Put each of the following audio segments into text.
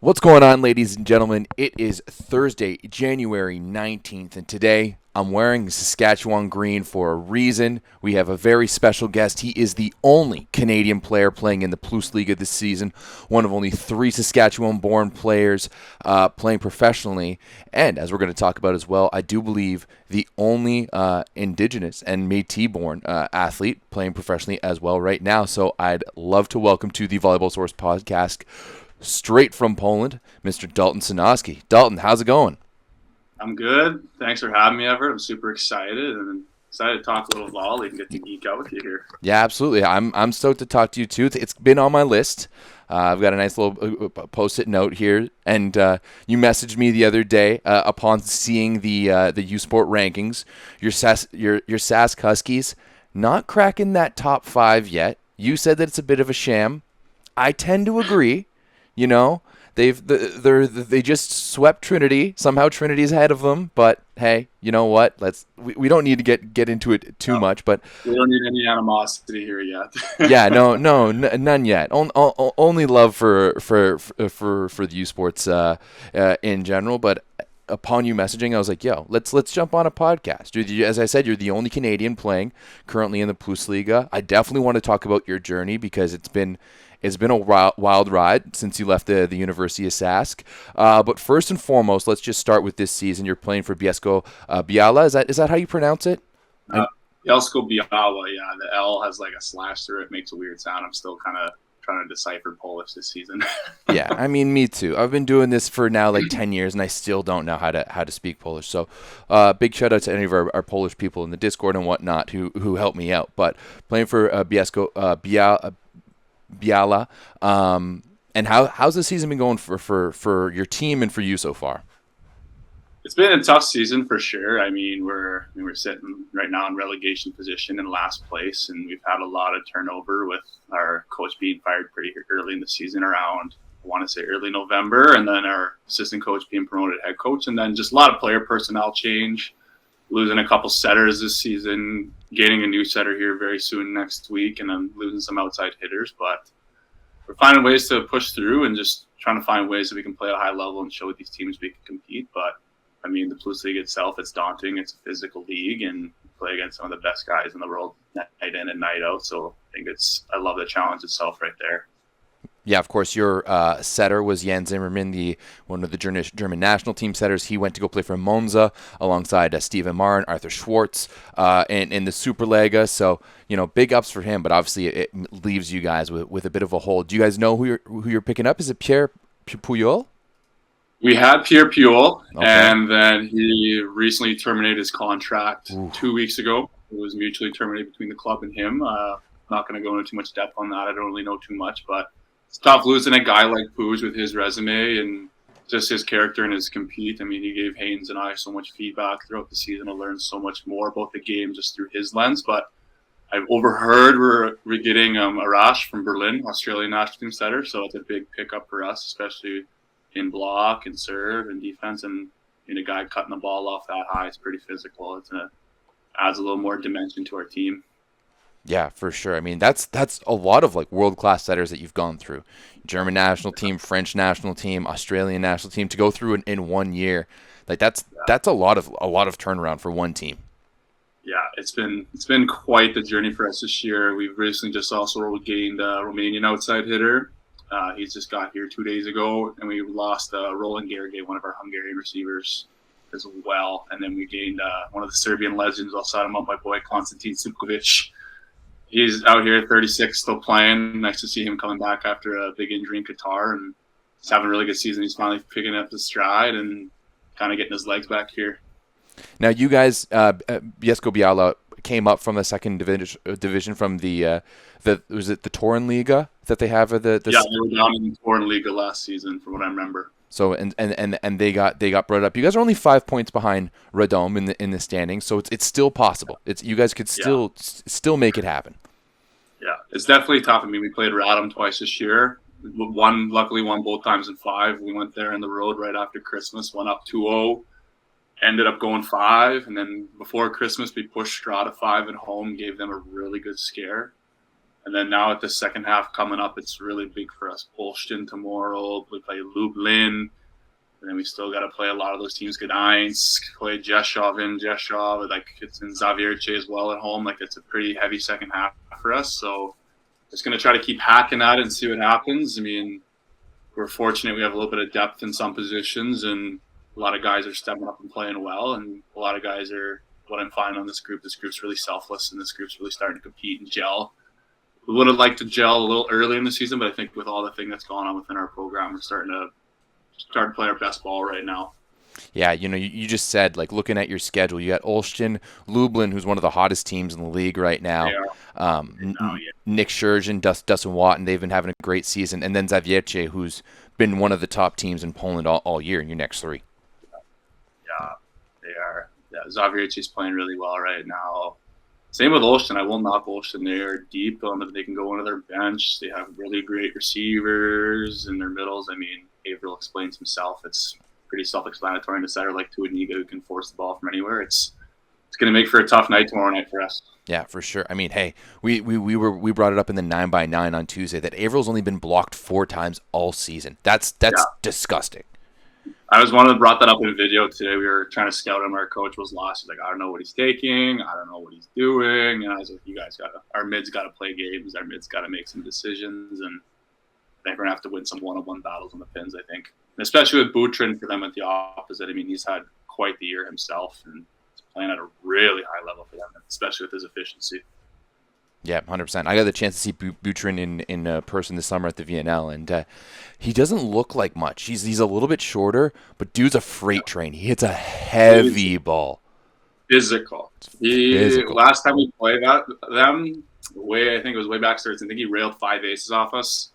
What's going on, ladies and gentlemen? It is Thursday, January 19th, and today I'm wearing Saskatchewan green for a reason. We have a very special guest. He is the only Canadian player playing in the Plus Liga this season, one of only 3 Saskatchewan-born players playing professionally, and as we're going to talk about as well, I do believe the only Indigenous and Métis-born athlete playing professionally as well right now. So I'd love to welcome to the Volleyball Source podcast, straight from Poland, Mr. Daulton Sinoski. Daulton, how's it going? I'm good. Thanks for having me, Everett. I'm super excited and excited to talk a little volley and get to geek out with you here. Yeah, absolutely. I'm stoked to talk to you too. It's been on my list. I've got a nice little post-it note here, and you messaged me the other day upon seeing the U Sport rankings. Your Sask Huskies not cracking that top 5 yet. You said that it's a bit of a sham. I tend to agree. You know, they just swept Trinity. Somehow Trinity's ahead of them. But hey, you know what? We don't need to get into it too much. But we don't need any animosity here yet. yeah, none yet. Only love for the U Sports in general. But upon you messaging, I was like, yo, let's jump on a podcast. As I said, you're the only Canadian playing currently in the Plus Liga. I definitely want to talk about your journey because it's been a wild ride since you left the University of Sask. But first and foremost, let's just start with this season. You're playing for Bielsko Biala. Is that how you pronounce it? Bielsko Biala, yeah. The L has like a slash through it. Makes a weird sound. I'm still kind of trying to decipher Polish this season. Yeah, I mean, me too. I've been doing this for now like 10 years, and I still don't know how to speak Polish. So big shout out to any of our Polish people in the Discord and whatnot who helped me out. But playing for Bielsko Biala, and how's the season been going for your team and for you so far? It's been a tough season for sure. I mean, we're sitting right now in relegation position in last place, and we've had a lot of turnover with our coach being fired pretty early in the season, around I want to say early November, and then our assistant coach being promoted head coach, and then just a lot of player personnel change, losing a couple setters this season, gaining a new setter here very soon next week, and then losing some outside hitters. But we're finding ways to push through and just trying to find ways that we can play at a high level and show these teams we can compete. But I mean, the Plus League itself, it's daunting. It's a physical league, and play against some of the best guys in the world night in and night out. So I love the challenge itself right there. Yeah, of course, your setter was Jan Zimmerman, one of the German national team setters. He went to go play for Monza alongside Steven Marr, Arthur Schwartz in the Superliga. So, big ups for him, but obviously it leaves you guys with a bit of a hole. Do you guys know who you're picking up? Is it Pierre Puyol? We had Pierre Puyol, okay, and then he recently terminated his contract 2 weeks ago. It was mutually terminated between the club and him. Not going to go into too much depth on that. I don't really know too much, but it's tough losing a guy like Puig with his resume and just his character and his compete. I mean, he gave Haynes and I so much feedback throughout the season. I learned so much more about the game just through his lens. But I've overheard we're getting Arash from Berlin, Australian national team setter. So it's a big pickup for us, especially in block and serve and defense. And a guy cutting the ball off that high is pretty physical. It adds a little more dimension to our team. Yeah, for sure. I mean, that's a lot of like world-class setters that you've gone through. German national team, French national team, Australian national team to go through in 1 year. Like that's a lot of turnaround for one team. Yeah, it's been quite the journey for us this year. We've recently just also gained a Romanian outside hitter. He's just got here 2 days ago, and we lost Roland Gergely, one of our Hungarian receivers, as well. And then we gained one of the Serbian legends. I'll shout him out, my boy Konstantin Sivkovic. He's out here at 36, still playing. Nice to see him coming back after a big injury in Qatar, and he's having a really good season. He's finally picking up his stride and kind of getting his legs back here. Now, you guys, Bielsko Biala came up from the second division from the was it the Torn Liga that they have? Yeah, they were down in the Torn Liga last season, from what I remember. So and they got brought up. You guys are only 5 points behind Radom in the standings, so it's still possible. You guys could still make it happen. Yeah, it's definitely tough. I mean, we played Radom twice this year. Luckily won both times in 5. We went there on the road right after Christmas, went up 2-0, ended up going 5, and then before Christmas we pushed Strata 5 at home, gave them a really good scare. And then now at the second half coming up, it's really big for us. Holston tomorrow. We play Lublin. And then we still got to play a lot of those teams. Gdańsk, play Jeshov. Like it's in Zawiercie as well at home. Like it's a pretty heavy second half for us. So just going to try to keep hacking at it and see what happens. I mean, we're fortunate we have a little bit of depth in some positions, and a lot of guys are stepping up and playing well. And a lot of guys are, what I'm finding on this group's really selfless, and this group's really starting to compete and gel. We would have liked to gel a little early in the season, but I think with all the thing that's going on within our program, we're starting to play our best ball right now. Yeah, you just said, like, looking at your schedule, you got Olsztyn, Lublin, who's one of the hottest teams in the league right now. Nick Scherzen, Dustin Watton, they've been having a great season. And then Zawiercie, who's been one of the top teams in Poland all year in your next three. Yeah, they are. Yeah, Zawiercie's playing really well right now. Same with Olsztyn. I will knock Olsztyn. They are deep. They can go into their bench. They have really great receivers in their middles. I mean, Gabriel explains himself. It's pretty self-explanatory in the center, like Tuaniga, who can force the ball from anywhere. It's going to make for a tough night tomorrow night for us. Yeah, for sure. I mean, hey, we brought it up in the 9x9 on Tuesday that Averil's only been blocked 4 times all season. That's disgusting. I was one that brought that up in a video today. We were trying to scout him. Our coach was lost. He's like, I don't know what he's taking. I don't know what he's doing. And I was like, our mids got to play games. Our mids got to make some decisions. And I think we're going to have to win some one-on-one battles on the pins, I think. And especially with Butrin for them at the opposite. I mean, he's had quite the year himself and he's playing at a really high level for them, especially with his efficiency. Yeah, 100%. I got the chance to see Butrin in person this summer at the VNL, and he doesn't look like much. He's a little bit shorter, but dude's a freight train. He hits a heavy ball. Physical. Last time we played them, I think it was way back starts. I think he railed 5 aces off us.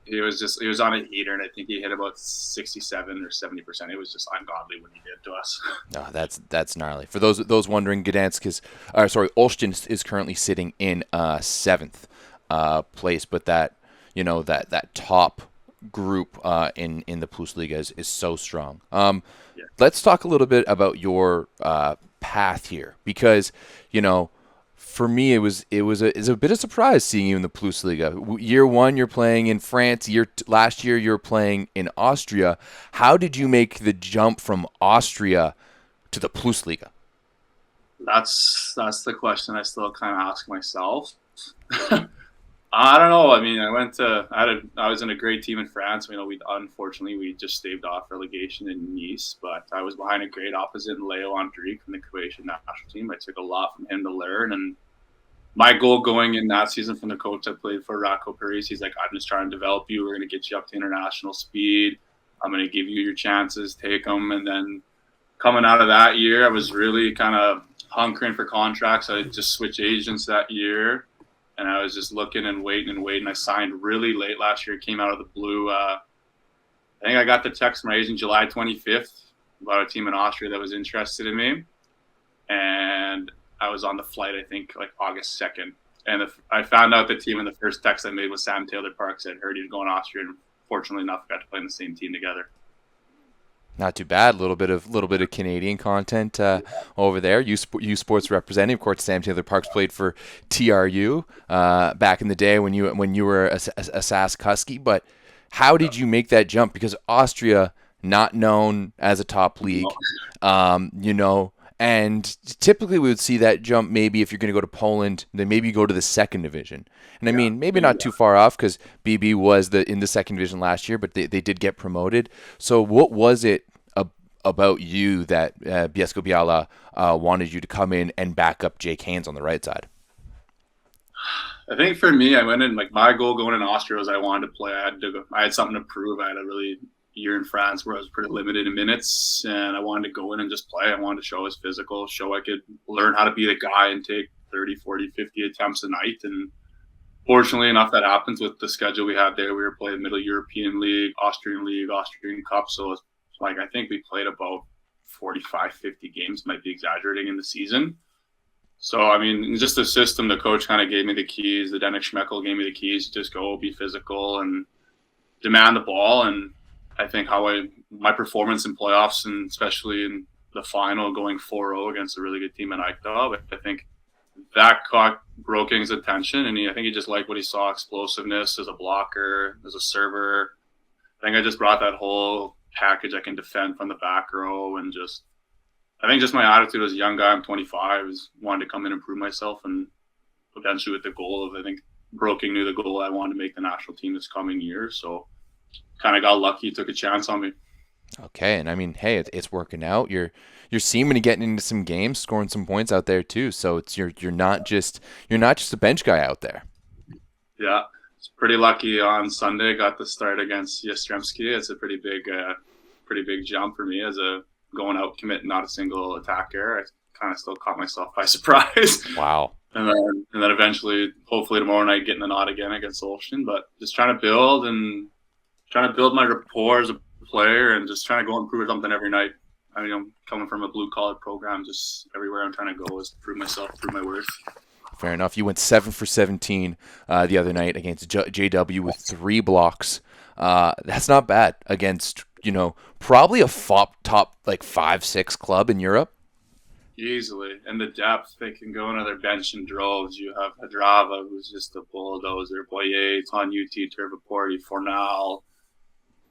He was on a heater, and I think he hit about 67 or 70%. It was just ungodly what he did to us. No, that's gnarly. For those wondering, Olsztyn is currently sitting in 7th place, but that top group in the Plus Liga is so strong. Let's talk a little bit about your path here, because for me, it was a bit of surprise seeing you in the Plus Liga. Year 1, you're playing in France. Last year, you're playing in Austria. How did you make the jump from Austria to the Plus Liga? That's the question I still kind of ask myself. I don't know. I mean, I was in a great team in France. Unfortunately, we just staved off relegation in Nice, but I was behind a great opposite in Leo Andrique from the Croatian national team. I took a lot from him to learn, and my goal going in that season from the coach I played for, Rocco Paris, he's like, I'm just trying to develop you. We're going to get you up to international speed. I'm going to give you your chances, take them. And then coming out of that year, I was really kind of hunkering for contracts. I just switched agents that year, and I was just looking and waiting. I signed really late last year. It came out of the blue. I think I got the text from my agent July 25th about a team in Austria that was interested in me. And I was on the flight, I think, like August 2nd. And I found out the team, and the first text I made was Sam Taylor Parks. I'd heard he was going to Austria, and fortunately enough, I got to play in the same team together. Not too bad. A little bit of Canadian content over there. U Sports representative, of course. Sam Taylor Parks played for TRU back in the day when you were a Sask Husky. But how did you make that jump? Because Austria, not known as a top league, and typically we would see that jump maybe if you're going to go to Poland, then maybe you go to the second division. And I mean, maybe not too far off, because BB was in the second division last year, but they did get promoted. So what was it about you that Bielsko-Biała wanted you to come in and back up Jake Haynes on the right side? I think for me, I went in, like, my goal going in Austria was I wanted to play. I had something to prove. I had a really year in France where I was pretty limited in minutes, and I wanted to go in and just play. I wanted to show I was physical, show I could learn how to be the guy and take 30, 40, 50 attempts a night. And fortunately enough, that happens with the schedule we had there. We were playing Middle European League, Austrian Cup. So it's like, I think we played about 45, 50 games, might be exaggerating, in the season. So, I mean, just the system, the coach kind of gave me the keys. The Dennis Schmeckel gave me the keys to just go be physical and demand the ball. And I think my performance in playoffs, and especially in the final going 4-0 against a really good team in Eichdal, I think that caught Broking's attention, and I think he just liked what he saw: explosiveness as a blocker, as a server. I think I just brought that whole package. I can defend from the back row, and I think just my attitude as a young guy, I'm 25, is wanted to come in and prove myself, and eventually with the goal of, I think Broking knew the goal I wanted to make the national team this coming year, so kind of got lucky, took a chance on me. Okay, and I mean, hey, it's working out. You're seeming to getting into some games, scoring some points out there too. So it's you're not just a bench guy out there. Yeah, it's pretty lucky on Sunday. Got the start against Yastrzemski. It's a pretty big jump for me as a going out committing not a single attack error. I kind of still caught myself by surprise. Wow. And then eventually, hopefully tomorrow night, getting the nod again against Olsztyn. But just trying to build my rapport as a player, and just trying to go and prove something every night. I mean, I'm coming from a blue collar program. Just everywhere I'm trying to go is to prove myself, prove my worth. Fair enough. You went 7 for 17 the other night against JW with 3 blocks. That's not bad against, probably a top like 5-6 club in Europe. Easily. And the depth, they can go into their bench in droves. You have Hadrava, who's just a bulldozer, Boyer, Tanyuti, Turvaporti, Fornal.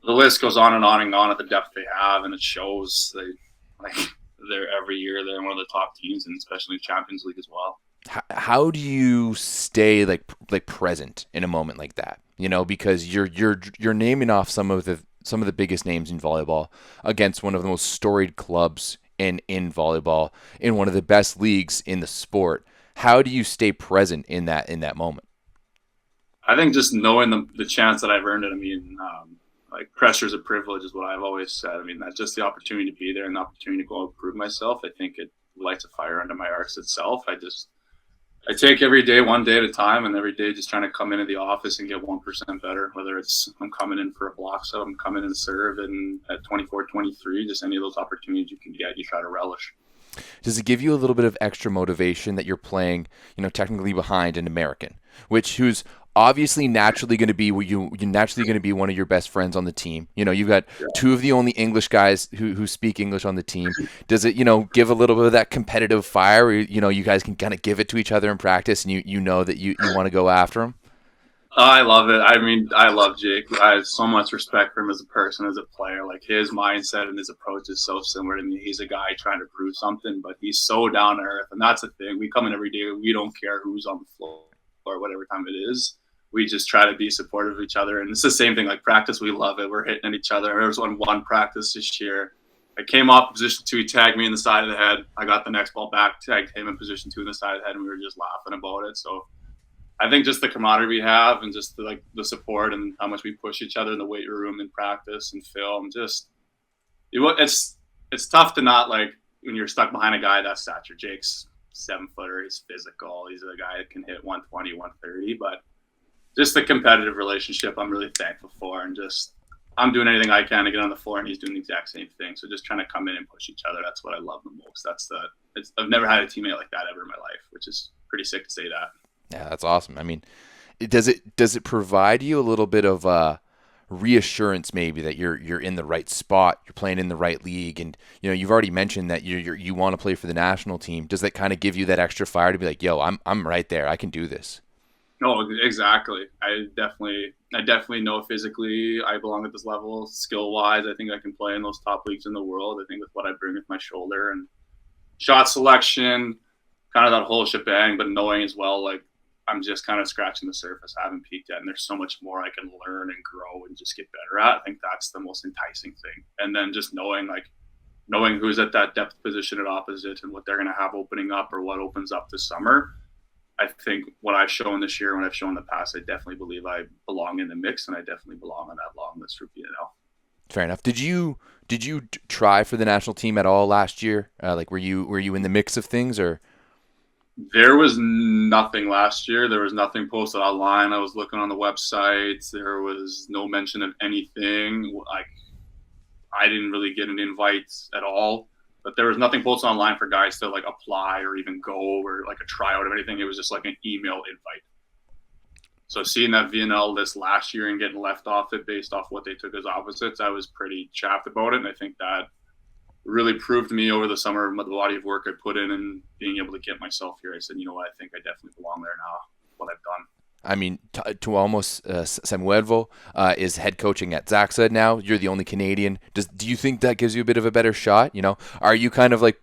The list goes on and on and on at the depth they have, and it shows. They're every year they're one of the top teams, and especially in Champions League as well. How do you stay like present in a moment like that? Because you're naming off some of the biggest names in volleyball against one of the most storied clubs in volleyball, in one of the best leagues in the sport. How do you stay present in that moment? I think just knowing the chance that I've earned it. I mean, pressure is a privilege is what I've always said. I mean, that's just the opportunity to be there and the opportunity to go and prove myself. I think it lights a fire under my arse itself. I take every day one day at a time, and every day just trying to come into the office and get 1% better, whether it's I'm coming in for a block set, I'm coming in to serve, and at 24, 23, just any of those opportunities you can get, you try to relish. Does it give you a little bit of extra motivation that you're playing, technically behind an American, who's obviously naturally going to be one of your best friends on the team? You've got 2 of the only English guys who speak English on the team. Does it, give a little bit of that competitive fire where, you guys can kind of give it to each other in practice, and you know that you want to go after them? I love it. I mean, I love Jake. I have so much respect for him as a person, as a player. Like, his mindset and his approach is so similar to me. He's a guy trying to prove something, but he's so down to earth. And that's the thing. We come in every day. We don't care who's on the floor or whatever time it is. We just try to be supportive of each other. And it's the same thing. Like, practice, we love it. We're hitting at each other. There was one practice this year. I came off position 2. He tagged me in the side of the head. I got the next ball back, tagged him in position 2 in the side of the head, and we were just laughing about it. So I think just the camaraderie we have, and just the support, and how much we push each other in the weight room in practice and film. It's tough to not, when you're stuck behind a guy that stature. Jake's 7-footer. He's physical. He's a guy that can hit 120, 130. But just the competitive relationship, I'm really thankful for, and just I'm doing anything I can to get on the floor, and he's doing the exact same thing. So just trying to come in and push each other. That's what I love the most. I've never had a teammate like that ever in my life, which is pretty sick to say that. Yeah, that's awesome. I mean, does it provide you a little bit of reassurance, maybe, that you're in the right spot, you're playing in the right league, and you've already mentioned that you want to play for the national team. Does that kind of give you that extra fire to be like, yo, I'm right there, I can do this? No, exactly. I definitely know physically I belong at this level. Skill wise, I think I can play in those top leagues in the world. I think with what I bring with my shoulder and shot selection, kind of that whole shebang, but knowing as well, I'm just kind of scratching the surface. I haven't peaked yet, and there's so much more I can learn and grow and just get better at. I think that's the most enticing thing. And then just knowing who's at that depth position at opposite and what they're going to have opening up or what opens up this summer. I think what I've shown this year, what I've shown in the past, I definitely believe I belong in the mix, and I definitely belong on that long list for BNL. Fair enough. Did you try for the national team at all last year? Were you in the mix of things, or? There was nothing last year. There was nothing posted online. I was looking on the website. There was no mention of anything. I didn't really get an invite at all. But there was nothing posted online for guys to apply or even go, or a tryout of anything. It was just an email invite. So seeing that VNL list last year and getting left off it based off what they took as opposites, I was pretty chapped about it. And I think that really proved to me over the summer the body of work I put in and being able to get myself here. I said, you know what, I think I definitely belong there now, what I've done. I mean, to almost Samuelvo is head coaching at Zaxa now. You're the only Canadian. Do you think that gives you a bit of a better shot? Are you kind of like,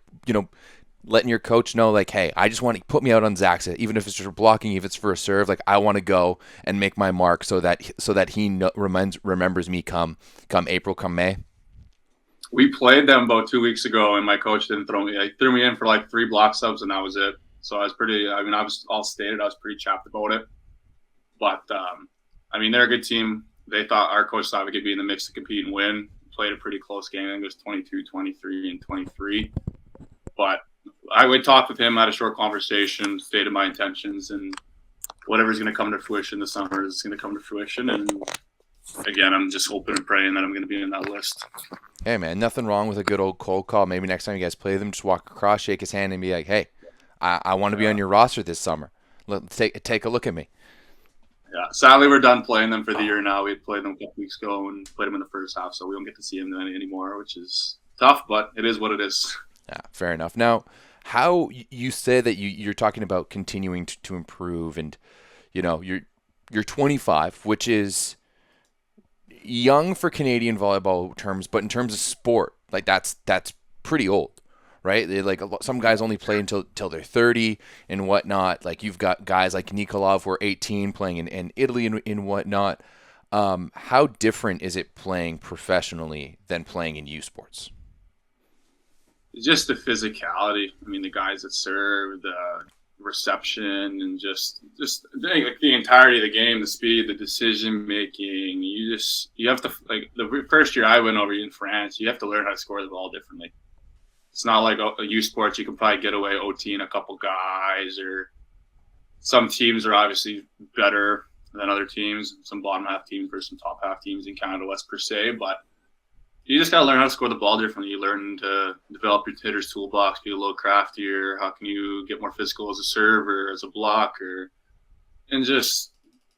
letting your coach know, like, hey, I just want to put me out on Zaxa, even if it's for blocking, if it's for a serve, like I want to go and make my mark so that he remembers me come April, come May. We played them about 2 weeks ago, and my coach didn't throw me. He threw me in for like 3 block subs, and that was it. So I was pretty. I mean, I was all stated. I was pretty chapped about it. But I mean, they're a good team. They thought our coach thought we could be in the mix to compete and win. Played a pretty close game. I think it was 22, 23, and 23. But I would talk with him, had a short conversation, stated my intentions, and whatever's going to come to fruition this summer is going to come to fruition. And again, I'm just hoping and praying that I'm going to be in that list. Hey, man, nothing wrong with a good old cold call. Maybe next time you guys play them, just walk across, shake his hand, and be like, hey, I want to be on your roster this summer. Let's take a look at me. Yeah, sadly, we're done playing them for the year now. We had played them a couple weeks ago and played them in the first half, so we don't get to see them anymore, which is tough, but it is what it is. Yeah, fair enough. Now, how you say that you're talking about continuing to improve, and you're 25, which is young for Canadian volleyball terms, but in terms of sport, like that's pretty old, right? Some guys only play until they're 30 and whatnot. Like you've got guys like Nikolov who are 18 playing in Italy and whatnot. How different is it playing professionally than playing in U Sports? Just the physicality. I mean, the guys that serve, the reception, and just like the entirety of the game, the speed, the decision making. You have to, like, the first year I went over in France, you have to learn how to score the ball differently. It's not like a U Sports, you can probably get away OT in a couple guys, or some teams are obviously better than other teams, some bottom half teams versus some top half teams in Canada West per se, but you just got to learn how to score the ball differently. You learn to develop your hitter's toolbox, be a little craftier. How can you get more physical as a server, as a blocker? And just,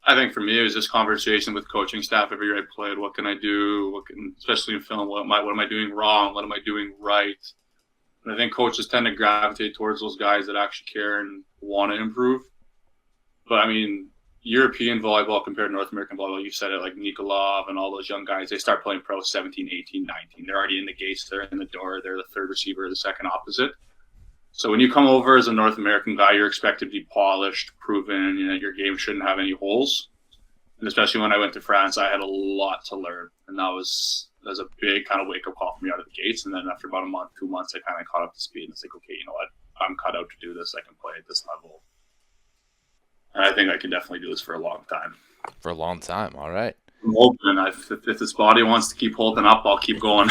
I think for me, it was just conversation with coaching staff every year I played. What can I do? Especially in film, what am I doing wrong? What am I doing right? And I think coaches tend to gravitate towards those guys that actually care and want to improve. But I mean, European volleyball compared to North American volleyball, you said it, like Nikolov and all those young guys, they start playing pro 17, 18, 19. They're already in the gates, they're in the door, they're the third receiver, the second opposite. So when you come over as a North American guy, you're expected to be polished, proven, your game shouldn't have any holes. And especially when I went to France, I had a lot to learn. And that was a big kind of wake-up call for me out of the gates. And then after about a month, 2 months, I kind of caught up to speed. And it's like, okay, you know what? I'm cut out to do this. I can play at this level. And I think I can definitely do this for a long time. For a long time, all right. I'm hoping if this body wants to keep holding up, I'll keep going.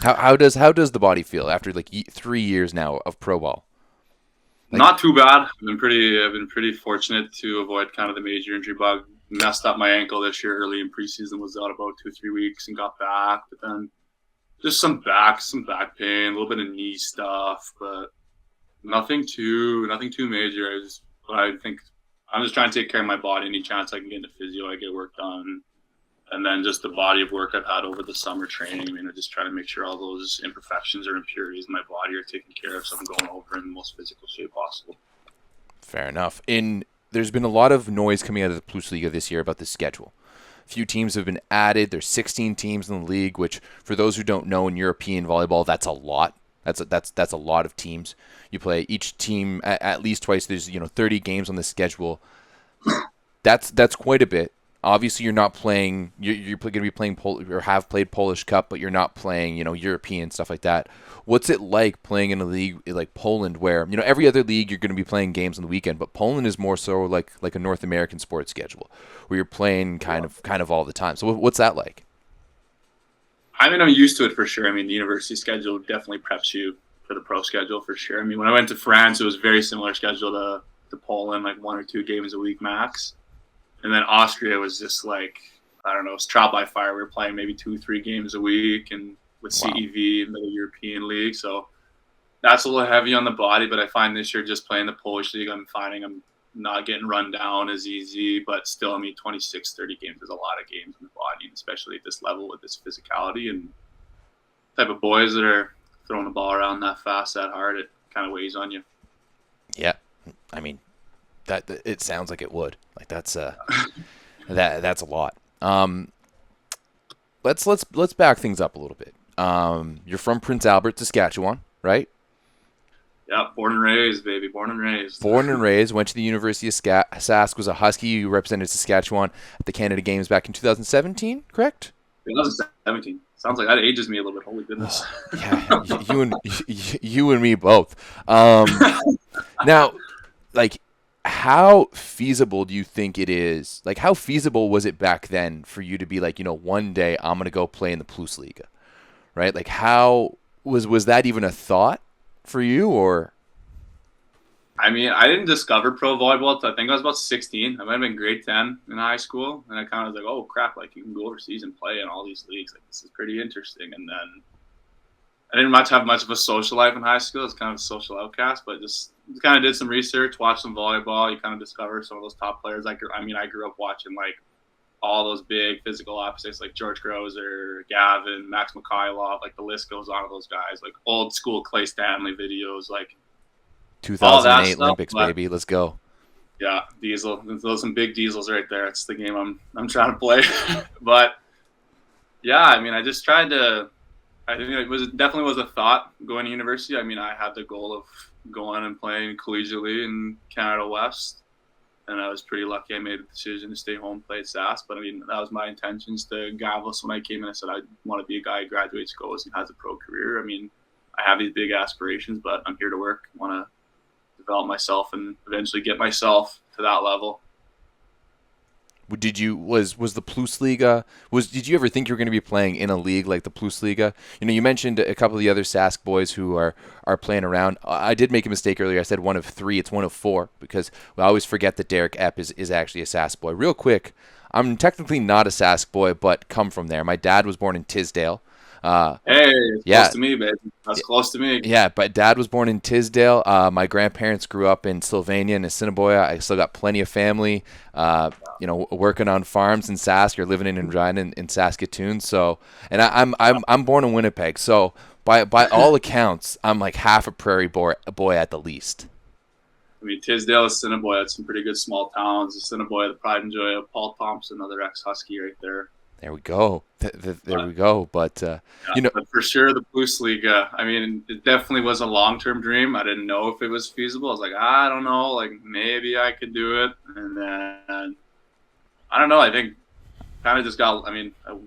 How does the body feel after like 3 years now of pro ball? Not too bad. I've been pretty fortunate to avoid kind of the major injury bug. Messed up my ankle this year early in preseason. Was out about 2-3 weeks and got back, but then just some back pain, a little bit of knee stuff, but nothing too major. I think I'm just trying to take care of my body. Any chance I can get into physio, I get work done. And then just the body of work I've had over the summer training. I mean, I just try to make sure all those imperfections or impurities in my body are taken care of, so I'm going over in the most physical shape possible. Fair enough. There's been a lot of noise coming out of the Plus Liga this year about the schedule. A few teams have been added. There's 16 teams in the league, which for those who don't know, in European volleyball, that's a lot. That's a lot of teams. You play each team at least twice. There's 30 games on the schedule. That's quite a bit. Obviously, you're not playing. You're going to be playing or have played Polish Cup, but you're not playing European stuff like that. What's it like playing in a league like Poland, where every other league you're going to be playing games on the weekend, but Poland is more so like a North American sports schedule, where you're playing kind of all the time. So what's that like? I mean, I'm used to it for sure. I mean, the university schedule definitely preps you for the pro schedule for sure. I mean, when I went to France, it was a very similar schedule to Poland, like 1 or 2 games a week max. And then Austria was just like, I don't know, it's trial by fire. We were playing maybe 2-3 games a week, and with CEV and the European League. So that's a little heavy on the body, but I find this year just playing the Polish League, I'm finding I'm not getting run down as easy, but still, I mean, 26, 30 games is a lot of games in the body, especially at this level with this physicality and type of boys that are throwing the ball around that fast, that hard, it kind of weighs on you. Yeah, I mean, that it sounds like it would. Like that's that's a lot. Let's back things up a little bit. You're from Prince Albert, Saskatchewan, right? Yeah, born and raised, baby. Born and raised. Born and raised. Went to the University of Sask. Was a Husky. You represented Saskatchewan at the Canada Games back in 2017, correct? 2017. Sounds like that ages me a little bit. Holy goodness. Yeah, you and me both. Now, like, how feasible do you think it is? Like, how feasible was it back then for you to be like, one day I'm gonna go play in the Plus Liga, right? Like, how was that even a thought for you, or? I mean, I didn't discover pro volleyball until I think I was about 16. I might have been grade 10 in high school, and I kind of was like, oh crap, like you can go overseas and play in all these leagues. Like this is pretty interesting. And then I didn't have much of a social life in high school. It's kind of a social outcast, but just kind of did some research, watched some volleyball. You kind of discover some of those top players. I grew up watching like all those big physical opposites like George Grozer, Gavin, Max Mikhailov, like the list goes on of those guys, like old school Clay Stanley videos, like 2008 Olympics, baby. Let's go. Yeah, Diesel. Those are some big diesels right there. It's the game I'm trying to play. But yeah, I mean, I just tried to. I think it definitely was a thought going to university. I mean, I had the goal of going and playing collegiately in Canada West, and I was pretty lucky. I made a decision to stay home, play at Sask. But I mean, that was my intentions to Gavos when I came in. I said I want to be a guy who graduates, goes, and has a pro career. I mean, I have these big aspirations, but I'm here to work. I want to develop myself and eventually get myself to that level. Did you was the Plus Liga did you ever think you were going to be playing in a league like the Plus Liga? You mentioned a couple of the other Sask boys who are playing around. I did make a mistake earlier. I said one of 3. It's one of 4 because we always forget that Derek Epp is actually a Sask boy. Real quick, I'm technically not a Sask boy, but come from there. My dad was born in Tisdale. Close to me, baby. That's close to me. Yeah, but Dad was born in Tisdale. My grandparents grew up in Sylvania and Assiniboia. I still got plenty of family, working on farms in Sask or living in Regina in Saskatoon. So, and I'm born in Winnipeg. So by all accounts, I'm like half a prairie boy at the least. I mean, Tisdale, Assiniboia, it's some pretty good small towns. Assiniboia, the pride and joy of Paul Thompson, another ex-Husky right there. There we go. There we go. But, but for sure, the Plus Liga, I mean, it definitely was a long-term dream. I didn't know if it was feasible. I was like, I don't know. Like, maybe I could do it. And then, I don't know. I think kind of just I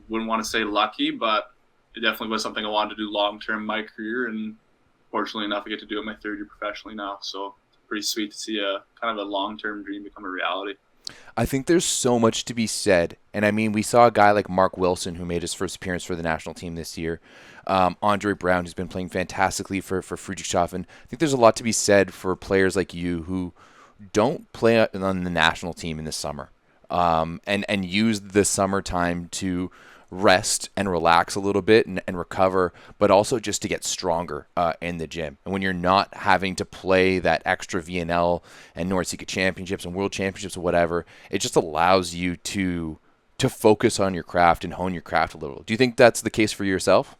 wouldn't want to say lucky, but it definitely was something I wanted to do long-term in my career. And fortunately enough, I get to do it my third year professionally now. So it's pretty sweet to see a kind of a long-term dream become a reality. I think there's so much to be said. And I mean, we saw a guy like Mark Wilson who made his first appearance for the national team this year. Andre Brown, who's been playing fantastically for Friedrichshafen. I think there's a lot to be said for players like you who don't play on the national team in the summer and use the summertime to rest and relax a little bit and recover, but also just to get stronger in the gym. And when you're not having to play that extra VNL and Nordsika championships and world championships or whatever, it just allows you to focus on your craft and hone your craft a little. Do you think that's the case for yourself?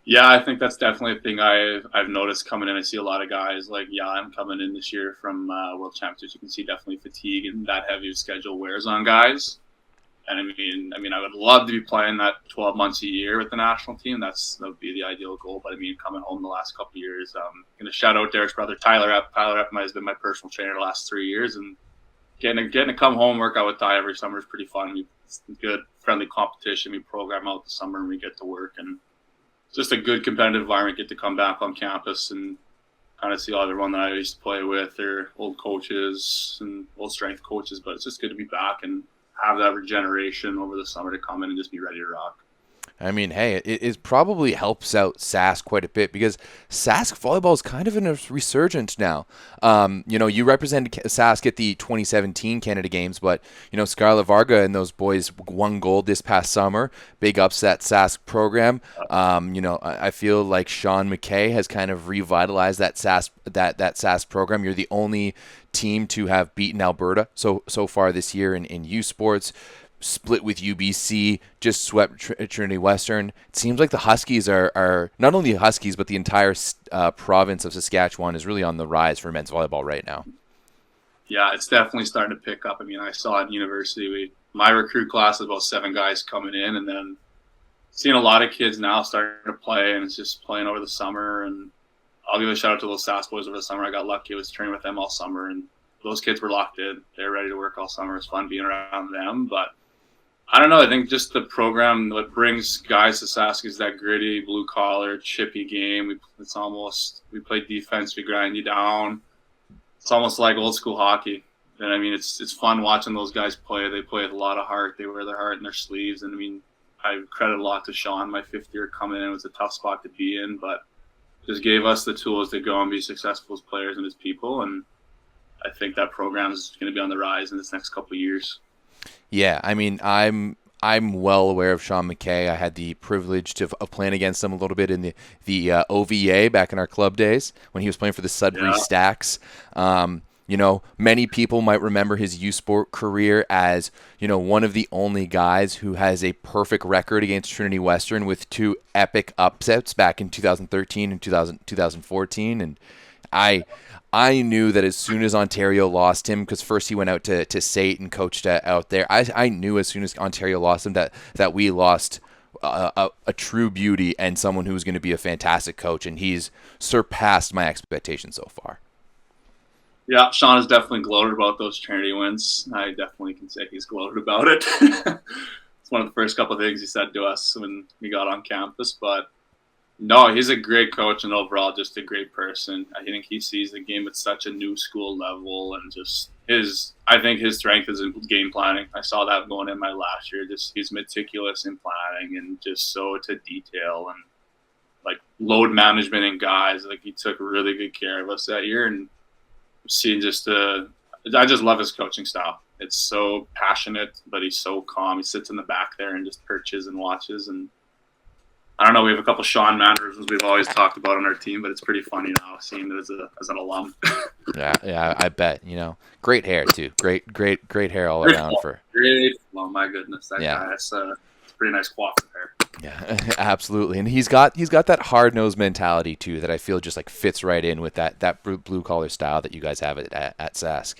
Yeah, I think that's definitely a thing I've noticed coming in. I see a lot of guys like, I'm coming in this year from World Championships. You can see definitely fatigue and that heavy schedule wears on guys. And I mean, I would love to be playing that 12 months a year with the national team. That would be the ideal goal. But I mean, coming home the last couple of years, I'm going to shout out Derek's brother, Tyler Epp. Tyler Epp has been my personal trainer the last 3 years. And getting to come home, work out with Ty every summer is pretty fun. It's good, friendly competition. We program out the summer and we get to work. And it's just a good competitive environment. Get to come back on campus and kind of see all everyone that I used to play with. They're old coaches and old strength coaches. But it's just good to be back and have that regeneration over the summer to come in and just be ready to rock. I mean, hey, it probably helps out Sask quite a bit because Sask volleyball is kind of in a resurgence now. You represented Sask at the 2017 Canada Games, but, Scarlett Varga and those boys won gold this past summer. Big upset Sask program. I feel like Sean McKay has kind of revitalized that Sask program. You're the only team to have beaten Alberta so far this year in U Sports. split with UBC, just swept Trinity Western. It seems like the Huskies are not only the Huskies, but the entire province of Saskatchewan is really on the rise for men's volleyball right now. Yeah, it's definitely starting to pick up. I mean, I saw at university, my recruit class is about 7 guys coming in, and then seeing a lot of kids now starting to play, and it's just playing over the summer. And I'll give a shout out to those Sask boys over the summer. I got lucky. I was training with them all summer, and those kids were locked in. They were ready to work all summer. It's fun being around them. But I don't know. I think just the program, what brings guys to Sask is that gritty, blue-collar, chippy game. We play defense. We grind you down. It's almost like old school hockey. And I mean, it's fun watching those guys play. They play with a lot of heart. They wear their heart in their sleeves. And I mean, I credit a lot to Sean. My 5th year coming in, it was a tough spot to be in, but just gave us the tools to go and be successful as players and as people. And I think that program is going to be on the rise in this next couple of years. Yeah, I mean, I'm well aware of Sean McKay. I had the privilege of playing against him a little bit in the OVA back in our club days when he was playing for the Sudbury Stacks. Many people might remember his U Sport career as, one of the only guys who has a perfect record against Trinity Western with 2 epic upsets back in 2013 and 2014. And I knew that as soon as Ontario lost him, because first he went out to SAIT and coached out there, I knew as soon as Ontario lost him that we lost a true beauty and someone who was going to be a fantastic coach, and he's surpassed my expectations so far. Yeah, Sean has definitely gloated about those Trinity wins. I definitely can say he's gloated about it. It's one of the first couple of things he said to us when we got on campus. But no, he's a great coach and overall just a great person. I think he sees the game at such a new school level, and just I think his strength is in game planning. I saw that going in my last year. Just he's meticulous in planning and just so to detail, and like load management in guys. Like he took really good care of us that year, and seeing I just love his coaching style. It's so passionate, but he's so calm. He sits in the back there and just perches and watches. And I don't know, we have a couple Sean mannerisms we've always talked about on our team, but it's pretty funny now seeing it as an alum. yeah, I bet. Great hair too. Great hair all around for. Great. Oh my goodness, that guy. It's pretty nice coif of hair. Yeah, absolutely. And he's got that hard-nosed mentality too that I feel just like fits right in with that blue-collar style that you guys have at Sask.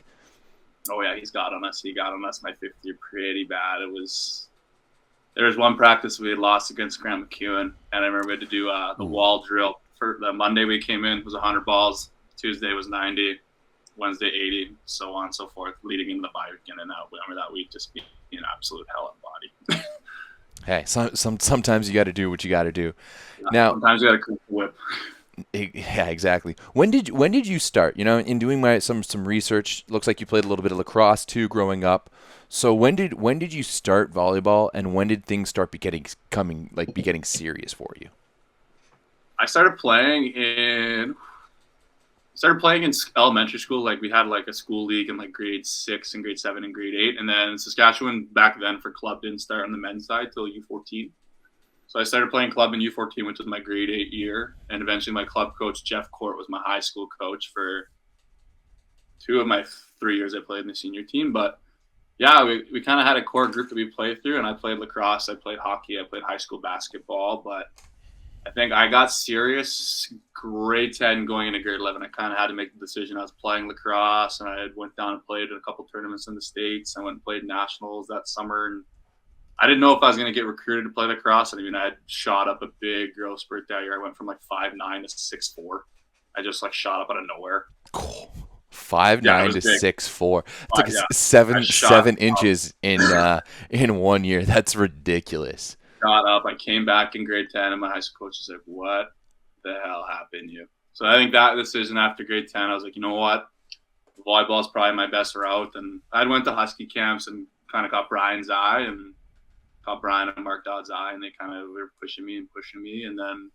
Oh yeah, he's got on us. He got on us my 5th year pretty bad. There was one practice we had lost against Grant McEwen, and I remember we had to do the wall drill. For the Monday we came in was 100 balls, Tuesday was 90, Wednesday 80, so on and so forth, leading into the bye week in and out. Remember that week just being an absolute hell of a body. Hey, sometimes you got to do what you got to do. Yeah, now, sometimes you got to cook the whip. Yeah, exactly. When did you start? In doing some research, looks like you played a little bit of lacrosse too growing up. So when did you start volleyball, and when did things start getting serious for you? I started playing in elementary school. Like we had like a school league in like grade 6 and grade 7 and grade 8. And then Saskatchewan back then for club didn't start on the men's side till U14. So I started playing club in U14, which was my grade 8 year. And eventually my club coach, Jeff Court, was my high school coach for 2 of my 3 years I played in the senior team. But yeah, we kind of had a core group that we played through, and I played lacrosse, I played hockey, I played high school basketball. But I think I got serious grade 10 going into grade 11. I kind of had to make the decision. I was playing lacrosse, and I went down and played in a couple tournaments in the States. I went and played nationals that summer, and I didn't know if I was going to get recruited to play lacrosse. I mean, I had shot up a big growth spurt that year. I went from like 5'9" to 6'4". I just like shot up out of nowhere. Cool. 5'9" to 6'4". It's like 7 inches in 1 year. That's ridiculous. Got up. I came back in grade 10, and my high school coach was like, "What the hell happened to you?" So I think that decision after grade 10, I was like, you know what? Volleyball is probably my best route. And I went to Husky camps and kind of got Brian's eye and caught Brian and Mark Dodd's eye, and they kind of were pushing me. And then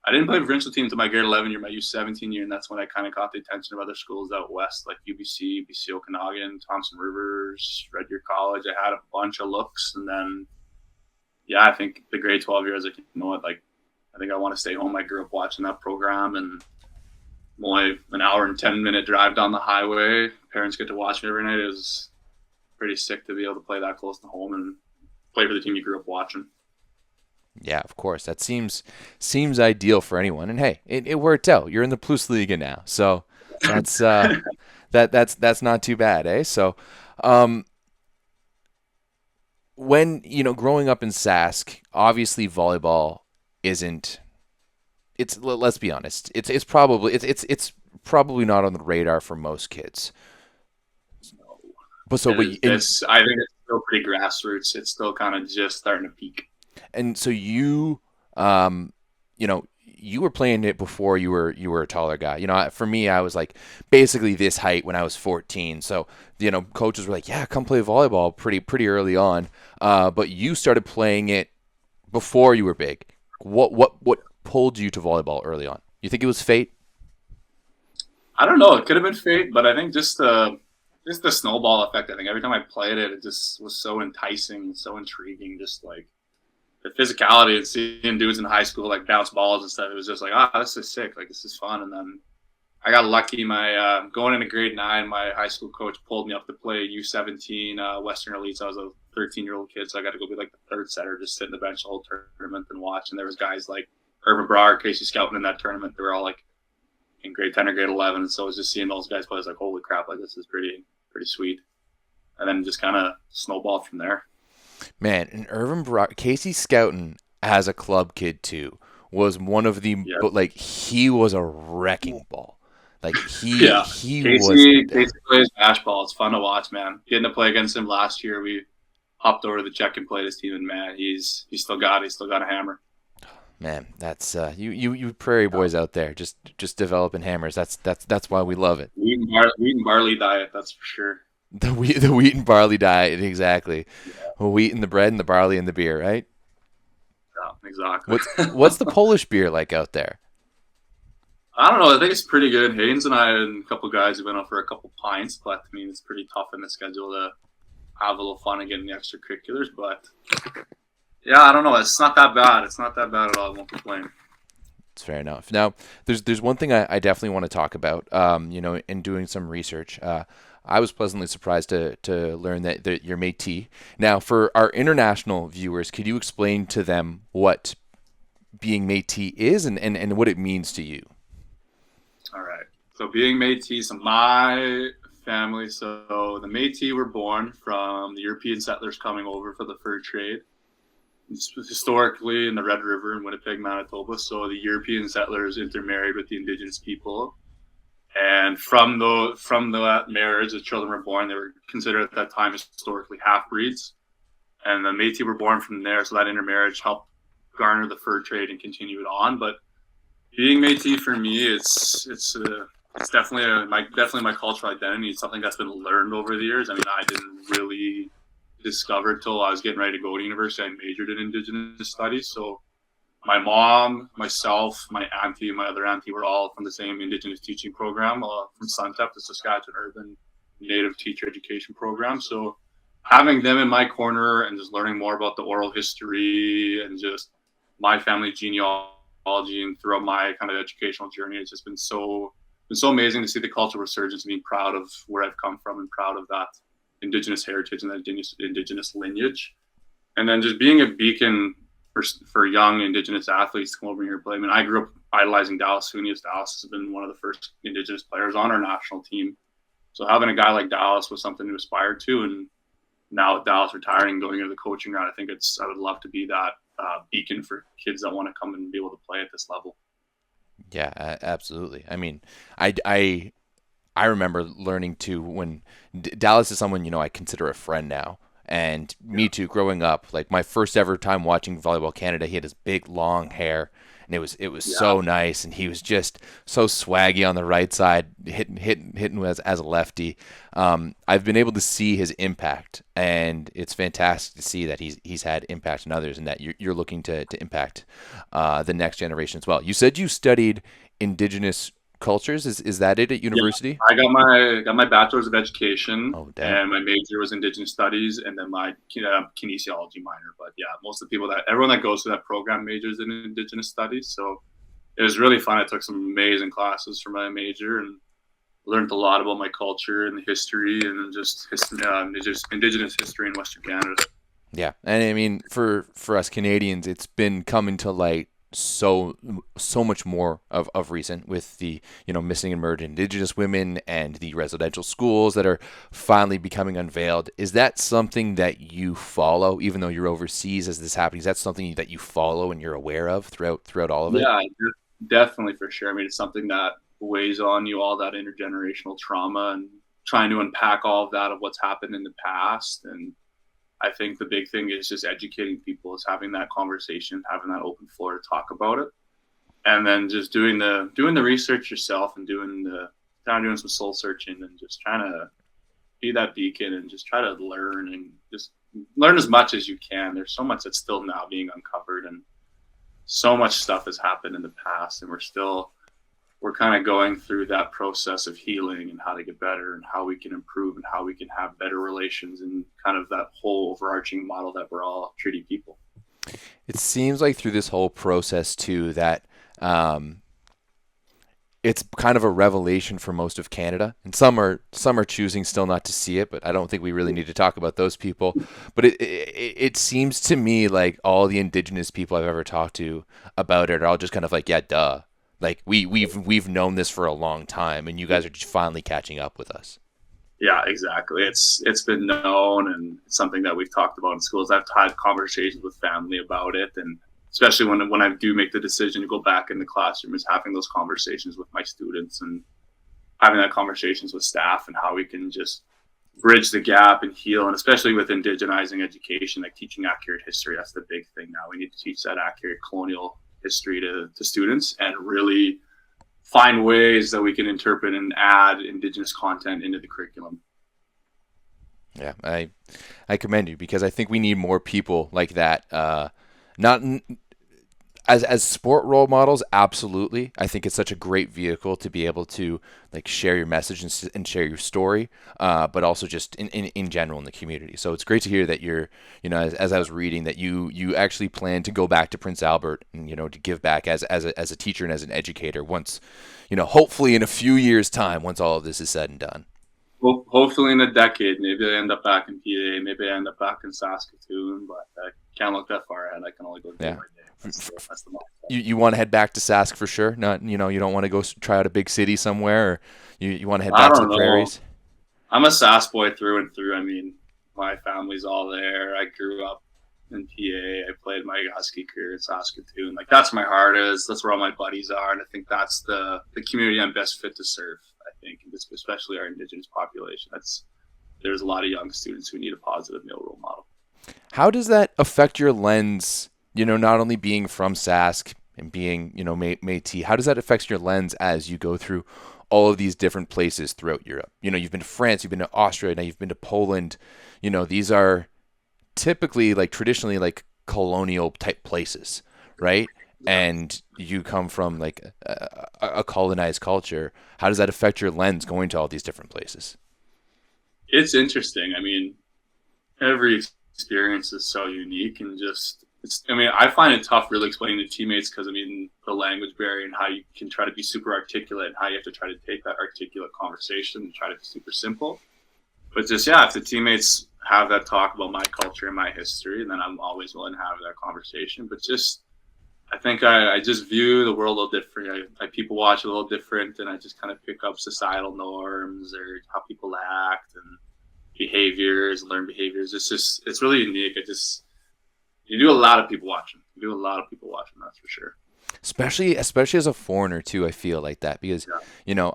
I didn't play provincial team until my grade 11 year, my U17 year, and that's when I kind of caught the attention of other schools out west, like UBC, BC Okanagan, Thompson Rivers, Red Deer College. I had a bunch of looks, and then yeah, I think the grade 12 year, I was like, you know what, like, I think I want to stay home. I grew up watching that program, and only an hour and 10-minute drive down the highway. Parents get to watch me every night. It was pretty sick to be able to play that close to home and play for the team you grew up watching. Yeah, of course. That seems ideal for anyone. And hey, it worked out. You're in the Plus Liga now, so that's that's not too bad, eh? So, um, when growing up in Sask, obviously volleyball isn't. Let's be honest. It's probably not on the radar for most kids. But so, I think it's still pretty grassroots. It's still kind of just starting to peak. And so you were playing it before you were a taller guy. For me, I was like basically this height when I was 14. So, coaches were like, yeah, come play volleyball pretty early on. But you started playing it before you were big. What pulled you to volleyball early on? You think it was fate? I don't know. It could have been fate, but I think just the snowball effect. I think every time I played it, it just was so enticing, so intriguing. Just like the physicality and seeing dudes in high school like bounce balls and stuff. It was just like, this is sick. Like, this is fun. And then I got lucky. My going into grade 9, my high school coach pulled me up to play U17 Western Elites. I was a 13-year-old kid, so I got to go be like the third setter, just sit in the bench the whole tournament and watch. And there was guys like Irvin Brower, Casey Scouten in that tournament. They were all like in grade 10 or grade 11. And so I was just seeing those guys play. I was like, holy crap, like this is pretty sweet. And then just kind of snowballed from there. Man, and Casey Scouten as a club kid too was one of the like he was a wrecking ball. Like he Casey plays basketball. It's fun to watch, man. Getting to play against him last year, we hopped over to the Czech and played his team, and man, he's still got a hammer. Man, that's you prairie boys out there just developing hammers. That's why we love it. Wheat and barley diet, that's for sure. The wheat and barley diet, exactly. Yeah. Wheat and the bread and the barley and the beer, right? Yeah, exactly. What's the Polish beer like out there? I don't know. I think it's pretty good. Haynes and I and a couple of guys have been out for a couple pints, but I mean, it's pretty tough in the schedule to have a little fun and get in the extracurriculars. But yeah, I don't know. It's not that bad. It's not that bad at all. I won't complain. It's fair enough. Now, there's one thing I definitely want to talk about. In doing some research, I was pleasantly surprised to learn that you're Métis. Now, for our international viewers, could you explain to them what being Métis is and what it means to you? All right. So being Métis, my family, so the Métis were born from the European settlers coming over for the fur trade. Historically in the Red River in Winnipeg, Manitoba. So the European settlers intermarried with the Indigenous people. And from that marriage, the children were born. They were considered at that time historically half-breeds. And the Métis were born from there, so that intermarriage helped garner the fur trade and continue it on. But being Métis for me, it's definitely my cultural identity. It's something that's been learned over the years. I mean, I didn't really discover till I was getting ready to go to university. I majored in Indigenous studies, so my mom, myself, my auntie, and my other auntie were all from the same Indigenous teaching program from SUNTEP, the Saskatchewan Urban Native Teacher Education Program. So having them in my corner and just learning more about the oral history and just my family genealogy and throughout my kind of educational journey, it's just been so amazing to see the cultural resurgence and being proud of where I've come from and proud of that Indigenous heritage and that Indigenous lineage. And then just being a beacon for young Indigenous athletes to come over here and play. I mean, I grew up idolizing Dallas Sunius. Dallas has been one of the first Indigenous players on our national team. So having a guy like Dallas was something to aspire to. And now with Dallas retiring, going into the coaching route, I would love to be that beacon for kids that want to come and be able to play at this level. Yeah, absolutely. I mean, I remember learning to when Dallas is someone, I consider a friend now. And me too, growing up, like my first ever time watching Volleyball Canada, he had his big long hair and it was so nice. And he was just so swaggy on the right side, hitting as a lefty. I've been able to see his impact, and it's fantastic to see that he's had impact in others and that you're looking to impact the next generation as well. You said you studied Indigenous cultures. Is that it at university? Yeah, I got my bachelor's of education, and my major was Indigenous studies, and then my kinesiology minor. But yeah, everyone that goes through that program majors in Indigenous studies. So it was really fun. I took some amazing classes for my major, and learned a lot about my culture and the history and just Indigenous history in Western Canada. Yeah, and I mean for us Canadians, it's been coming to light so much more of recent with the missing and murdered Indigenous women and the residential schools that are finally becoming unveiled. Is that something that you follow, even though you're overseas as this happens? Is that something that you follow and you're aware of throughout all of it? Yeah, definitely for sure. I mean, it's something that weighs on you, all that intergenerational trauma and trying to unpack all of that of what's happened in the past. And I think the big thing is just educating people, is having that conversation, having that open floor to talk about it, and then just doing the research yourself and doing some soul searching and just trying to be that beacon and just try to learn and just learn as much as you can. There's so much that's still now being uncovered, and so much stuff has happened in the past, and we're kind of going through that process of healing and how to get better and how we can improve and how we can have better relations and kind of that whole overarching model that we're all treating people. It seems like through this whole process too that it's kind of a revelation for most of Canada, and some are choosing still not to see it. But I don't think we really need to talk about those people. But it seems to me like all the Indigenous people I've ever talked to about it are all just kind of like, yeah, duh. Like we've known this for a long time, and you guys are just finally catching up with us. Yeah, exactly. It's been known, and it's something that we've talked about in schools. I've had conversations with family about it, and especially when I do make the decision to go back in the classroom, is having those conversations with my students and having that conversations with staff and how we can just bridge the gap and heal. And especially with indigenizing education, like teaching accurate history, that's the big thing now. We need to teach that accurate colonial history to students and really find ways that we can interpret and add Indigenous content into the curriculum. Yeah, I commend you, because I think we need more people like that. Not as sport role models, absolutely. I think it's such a great vehicle to be able to like share your message and share your story, but also just in general in the community. So it's great to hear that you're, as I was reading, that you actually plan to go back to Prince Albert and to give back as a teacher and as an educator once, hopefully in a few years' time, once all of this is said and done. Well, hopefully in a decade, maybe I end up back in PA, maybe I end up back in Saskatoon, but I can't look that far ahead. I can only go day by day. That's the you want to head back to Sask for sure? Not, you don't want to go try out a big city somewhere, or you want to head back to the prairies? I'm a Sask boy through and through. I mean, my family's all there. I grew up in PA. I played my Husky career in Saskatoon. Like, that's my heart is. That's where all my buddies are, and I think that's the community I'm best fit to serve. I think, especially our Indigenous population. There's a lot of young students who need a positive male role model. How does that affect your lens? Not only being from Sask and being, Métis, how does that affect your lens as you go through all of these different places throughout Europe? You've been to France, you've been to Austria, now you've been to Poland. These are typically traditionally colonial type places, right? And you come from a colonized culture. How does that affect your lens going to all these different places? It's interesting. I mean, every experience is so unique, and I find it tough really explaining to teammates because, the language barrier and how you can try to be super articulate and how you have to try to take that articulate conversation and try to be super simple. But if the teammates have that talk about my culture and my history, then I'm always willing to have that conversation. But I think I just view the world a little different. I people watch a little different, and I just kind of pick up societal norms or how people act and behaviors, learn behaviors. It's really unique. You do a lot of people watching. That's for sure. Especially as a foreigner too, I feel like that because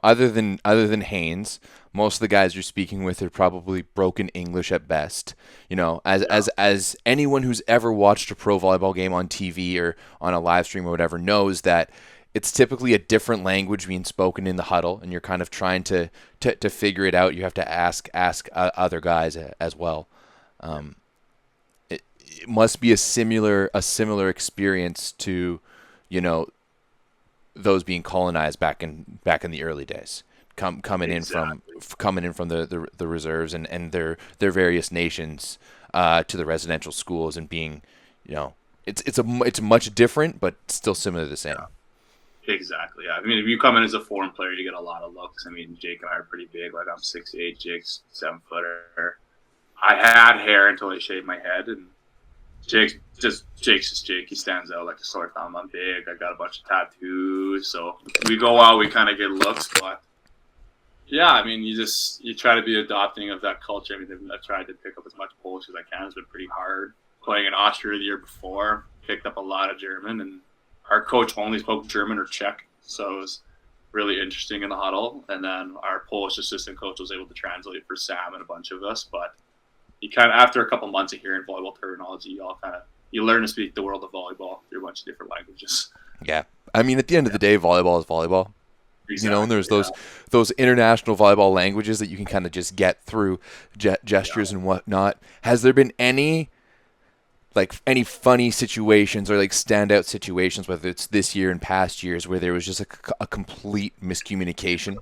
other than Haynes, most of the guys you're speaking with are probably broken English at best. As anyone who's ever watched a pro volleyball game on TV or on a live stream or whatever knows that it's typically a different language being spoken in the huddle, and you're kind of trying to figure it out. You have to ask other guys as well. It must be a similar experience to those being colonized back in the early days, coming in from the reserves and their various nations to the residential schools and being it's much different but still similar to the same. Exactly. Yeah. I mean, if you come in as a foreign player, you get a lot of looks. I mean, Jake and I are pretty big. Like I'm 6'8", Jake's 7-footer. I had hair until I shaved my head, and Jake's just Jake. He stands out like a sore thumb. I'm big. I got a bunch of tattoos, so we go out. We kind of get looks, but yeah, I mean, you try to be adopting of that culture. I mean, I've tried to pick up as much Polish as I can. It's been pretty hard. Playing in Austria the year before, picked up a lot of German, and our coach only spoke German or Czech, so it was really interesting in the huddle. And then our Polish assistant coach was able to translate for Sam and a bunch of us, but you kind of, after a couple months of hearing volleyball terminology, you learn to speak the world of volleyball through a bunch of different languages. Yeah. I mean, at the end of the day, volleyball is volleyball. Exactly, You know, and there's those international volleyball languages that you can kind of just get through gestures and whatnot. Has there been any funny situations or like standout situations, whether it's this year and past years, where there was just a complete miscommunication?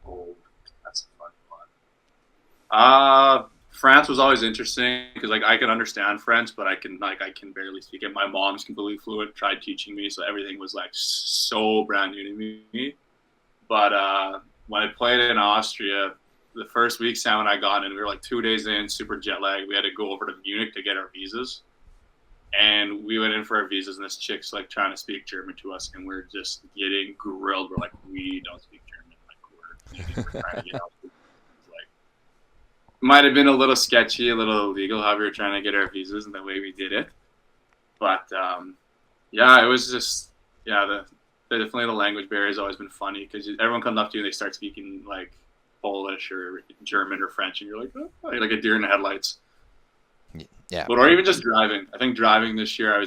Oh, that's a fun one. France was always interesting because like I can understand French, but I can barely speak it. My mom's completely fluent, tried teaching me, so everything was like so brand new to me. But when I played in Austria, the first week Sam and I got in, we were like 2 days in, super jet lagged. We had to go over to Munich to get our visas. And we went in for our visas, and this chick's like trying to speak German to us, and we're just getting grilled. We're like, we don't speak German. Like we're trying to get out. Like, might have been a little sketchy, a little illegal how we were trying to get our visas and the way we did it. But yeah, it was just definitely the language barrier has always been funny because everyone comes up to you and they start speaking like Polish or German or French, and you're like, oh, like a deer in the headlights. Yeah. But or even just driving. I think driving this year, I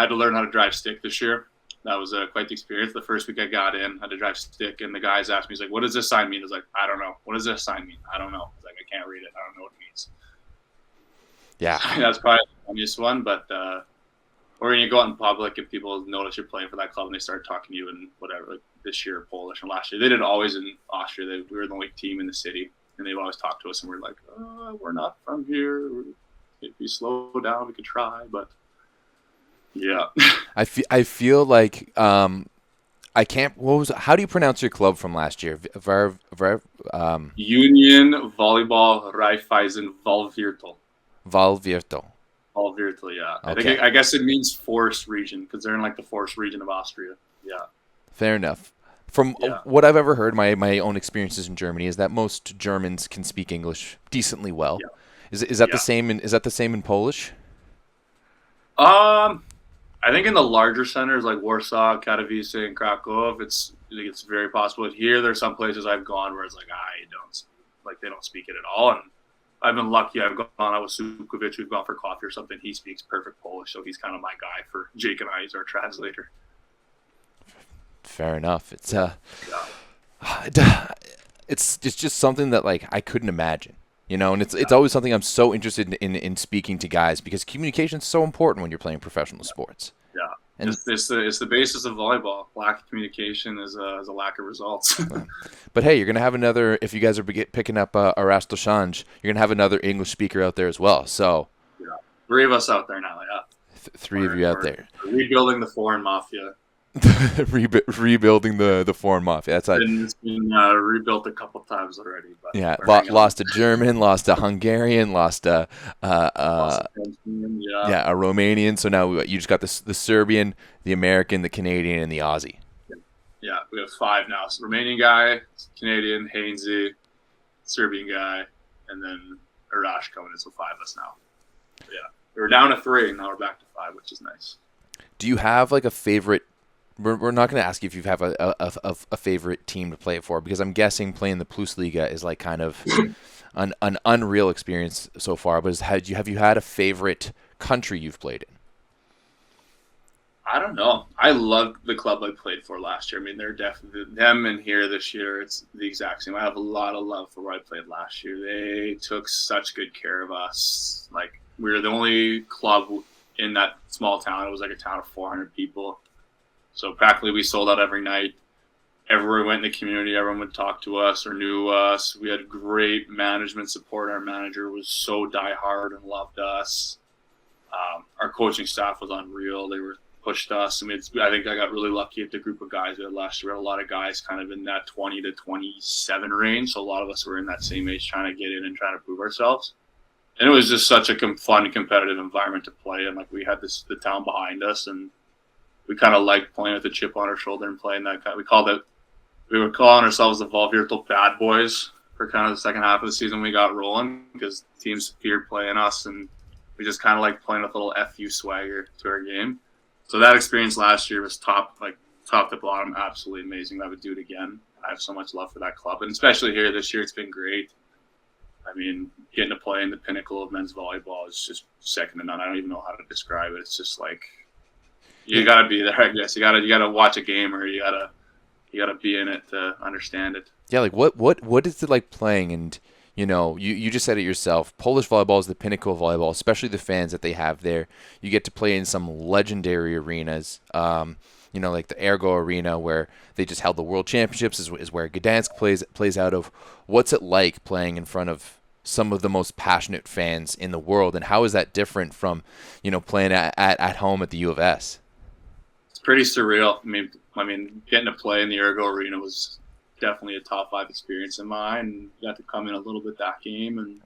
had to learn how to drive stick this year. That was quite the experience. The first week I got in, I had to drive stick, and the guys asked me, he's like, what does this sign mean? I was like, I don't know. What does this sign mean? I don't know. I was like, I can't read it. I don't know what it means. Yeah. That's probably the funniest one. But or when you go out in public and people notice you're playing for that club and they start talking to you and whatever, like this year Polish and last year. They did always in Austria. We were the only team in the city, and they've always talked to us, and we're like, we're not from here. If we slow down, we could try, but yeah. I feel like I can't. How do you pronounce your club from last year? Union Volleyball Raiffeisen Volviertel. Volviertel. Volviertel, yeah. Okay. I guess it means forest region because they're in like the forest region of Austria. Yeah. Fair enough. From what I've ever heard, my own experiences in Germany is that most Germans can speak English decently well. Yeah. Is that the same in Polish? I think in the larger centers like Warsaw, Katowice, and Krakow, it's very possible. Here, there's some places I've gone where it's like they don't speak it at all. And I've been lucky. I've gone out with Sukovic. We've gone for coffee or something. He speaks perfect Polish, so he's kind of my guy for Jake and I. He's our translator. Fair enough. It's just something that like I couldn't imagine. You know, and it's always something I'm so interested in speaking to guys because communication is so important when you're playing professional sports. Yeah, and it's the basis of volleyball. Lack of communication is a lack of results. But hey, you're gonna have another. If you guys are picking up Arasto Shanj, you're gonna have another English speaker out there as well. So 3 of us out there now. Yeah, 3 of you out there. Rebuilding the foreign mafia. Rebuilding the foreign mafia. That's it's been rebuilt a couple times already. But lost a German, lost a Hungarian, lost a Romanian. So now you just got the Serbian, the American, the Canadian, and the Aussie. Yeah, we have 5 now. So Romanian guy, Canadian, Hainsey, Serbian guy, and then Arash coming in. So 5 of us now. But yeah, we were down to 3, and now we're back to 5, which is nice. Do you have like a favorite? We're not going to ask you if you have a favorite team to play it for, because I'm guessing playing the Plus Liga is like kind of an unreal experience so far. But have you had a favorite country you've played in? I don't know. I loved the club I played for last year. I mean, they're definitely them and here this year. It's the exact same. I have a lot of love for where I played last year. They took such good care of us. Like, we were the only club in that small town. It was like a town of 400 people. So practically we sold out every night. Everywhere we went in the community, everyone would talk to us or knew us. We had great management support. Our manager was so diehard and loved us. Our coaching staff was unreal. They were pushed us. I mean, I think I got really lucky at the group of guys we had last year. We had a lot of guys kind of in that 20 to 27 range. So a lot of us were in that same age trying to get in and trying to prove ourselves. And it was just such a fun, competitive environment to play in. Like, we had the town behind us, and we kind of liked playing with a chip on our shoulder and playing that kind. We were calling ourselves the Volleyball Bad Boys for kind of the second half of the season. We got rolling because teams feared playing us, and we just kind of like playing with a little FU swagger to our game. So that experience last year was top to bottom, absolutely amazing. I would do it again. I have so much love for that club, and especially here this year, it's been great. I mean, getting to play in the pinnacle of men's volleyball is just second to none. I don't even know how to describe it. It's just like, you got to be there, I guess. You got to watch a game, or you got to be in it to understand it. Yeah, like what is it like playing? And you just said it yourself. Polish volleyball is the pinnacle of volleyball, especially the fans that they have there. You get to play in some legendary arenas. Like the Ergo Arena, where they just held the World Championships, is where Gdansk plays out of. What's it like playing in front of some of the most passionate fans in the world, and how is that different from playing at home at the U of S? It's pretty surreal. I mean, getting to play in the Ergo Arena was definitely a top 5 experience in mine. And got to come in a little bit that game,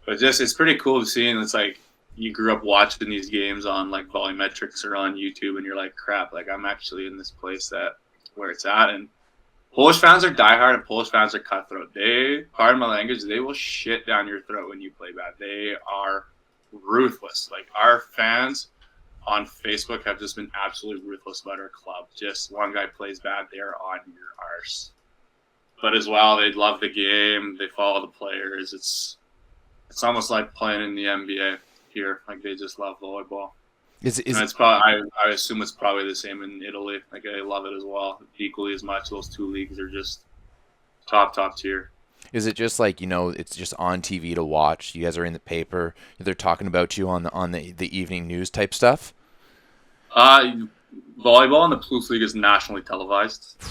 but it's pretty cool to see. And it's like, you grew up watching these games on like Volumetrics or on YouTube, and you're like, crap, like I'm actually in this place where it's at. And Polish fans are diehard, and Polish fans are cutthroat. Pardon my language, they will shit down your throat when you play bad. They are ruthless. Like, our fans on Facebook have just been absolutely ruthless about our club. Just one guy plays bad, they're on your arse. But as well, they love the game. They follow the players. It's almost like playing in the NBA here. Like, they just love volleyball. It's probably, I assume it's probably the same in Italy. Like, I love it as well, equally as much. Those two leagues are just top tier. Is it just like, it's just on TV to watch? You guys are in the paper. They're talking about you on the evening news type stuff? Volleyball in the Plus Liga is nationally televised.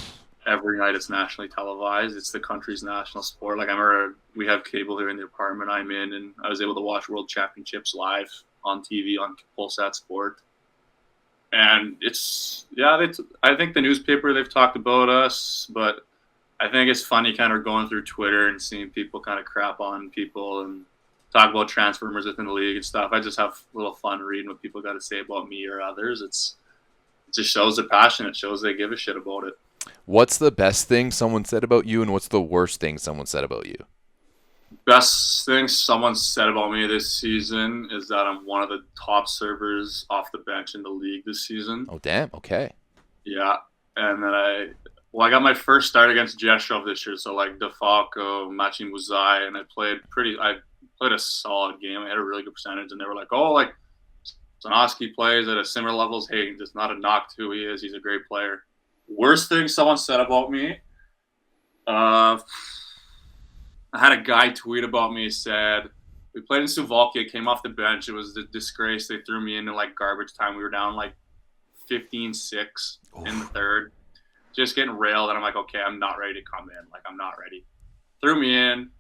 Every night it's nationally televised. It's the country's national sport. Like, I remember we have cable here in the apartment I'm in, and I was able to watch World Championships live on TV on Polsat Sport. And I think the newspaper, they've talked about us, but I think it's funny kind of going through Twitter and seeing people kind of crap on people and talk about transfer rumors within the league and stuff. I just have a little fun reading what people got to say about me or others. It just shows their passion. It shows they give a shit about it. What's the best thing someone said about you, and what's the worst thing someone said about you? Best thing someone said about me this season is that I'm one of the top servers off the bench in the league this season. Oh, damn. Okay. Yeah. And then I got my first start against Jeshov this year. So like DeFalco, Maciej Muzaj, and I played a solid game. I had a really good percentage, and they were like, oh, like Sinoski plays at a similar level as Hayden. Just not a knock to who he is. He's a great player. Worst thing someone said about me, I had a guy tweet about me, said, we played in Suwałki, came off the bench. It was a disgrace. They threw me into like garbage time. We were down like 15-6 in the third. Just getting railed, and I'm like, okay, I'm not ready to come in. Like, I'm not ready. Threw me in,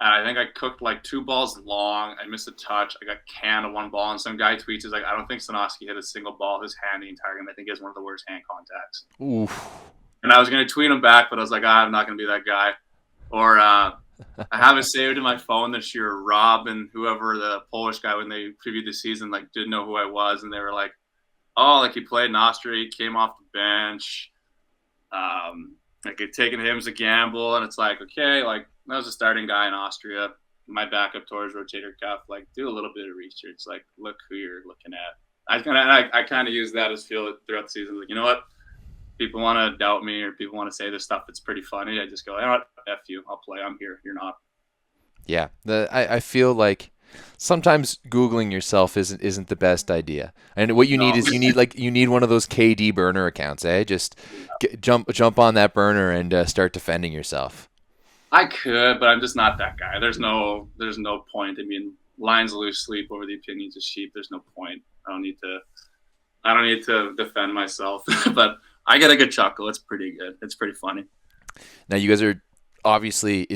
and I think I cooked like 2 balls long. I missed a touch. I got canned on 1 ball, and some guy tweets, he's like, I don't think Sinoski hit a single ball his hand the entire game. I think he has one of the worst hand contacts. Oof. And I was going to tweet him back, but I was like, I'm not going to be that guy. Or I have it saved in my phone this year. Rob and whoever, the Polish guy, when they previewed the season, like, didn't know who I was, and they were like, oh, like, he played in Austria, he came off the bench. Like, it taken him as a gamble, and it's like, okay, like, I was a starting guy in Austria. My backup towards rotator cuff. Like, do a little bit of research. Like, look who you're looking at. I kind of use that as feel throughout the season. Like, you know what? People want to doubt me, or people want to say this stuff that's pretty funny. I just go, you know what? F you. I'll play. I'm here. You're not. Yeah. I feel like sometimes Googling yourself isn't the best idea. And what you need is you need one of those KD burner accounts, eh? Just jump on that burner and start defending yourself. I could, but I'm just not that guy. There's no point. I mean, lions lose sleep over the opinions of sheep. There's no point. I don't need to defend myself. But I get a good chuckle. It's pretty good. It's pretty funny. Now, you guys are obviously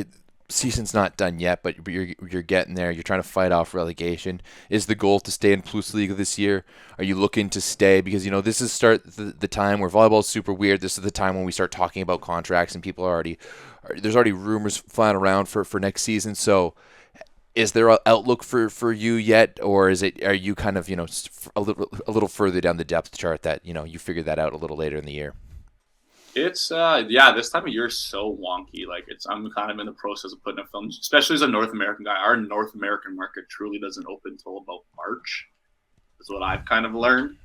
season's not done yet, but you're getting there. You're trying to fight off relegation. Is the goal to stay in Plus Liga this year? Are you looking to stay? Because this is the time where volleyball is super weird. This is the time when we start talking about contracts, and people are there's already rumors flying around for next season. So, is there an outlook for you yet, or are you kind of a little further down the depth chart that you figured that out a little later in the year? It's this time of year is so wonky. Like I'm kind of in the process of putting a film, especially as a North American guy. Our North American market truly doesn't open until about March. Is what I've kind of learned.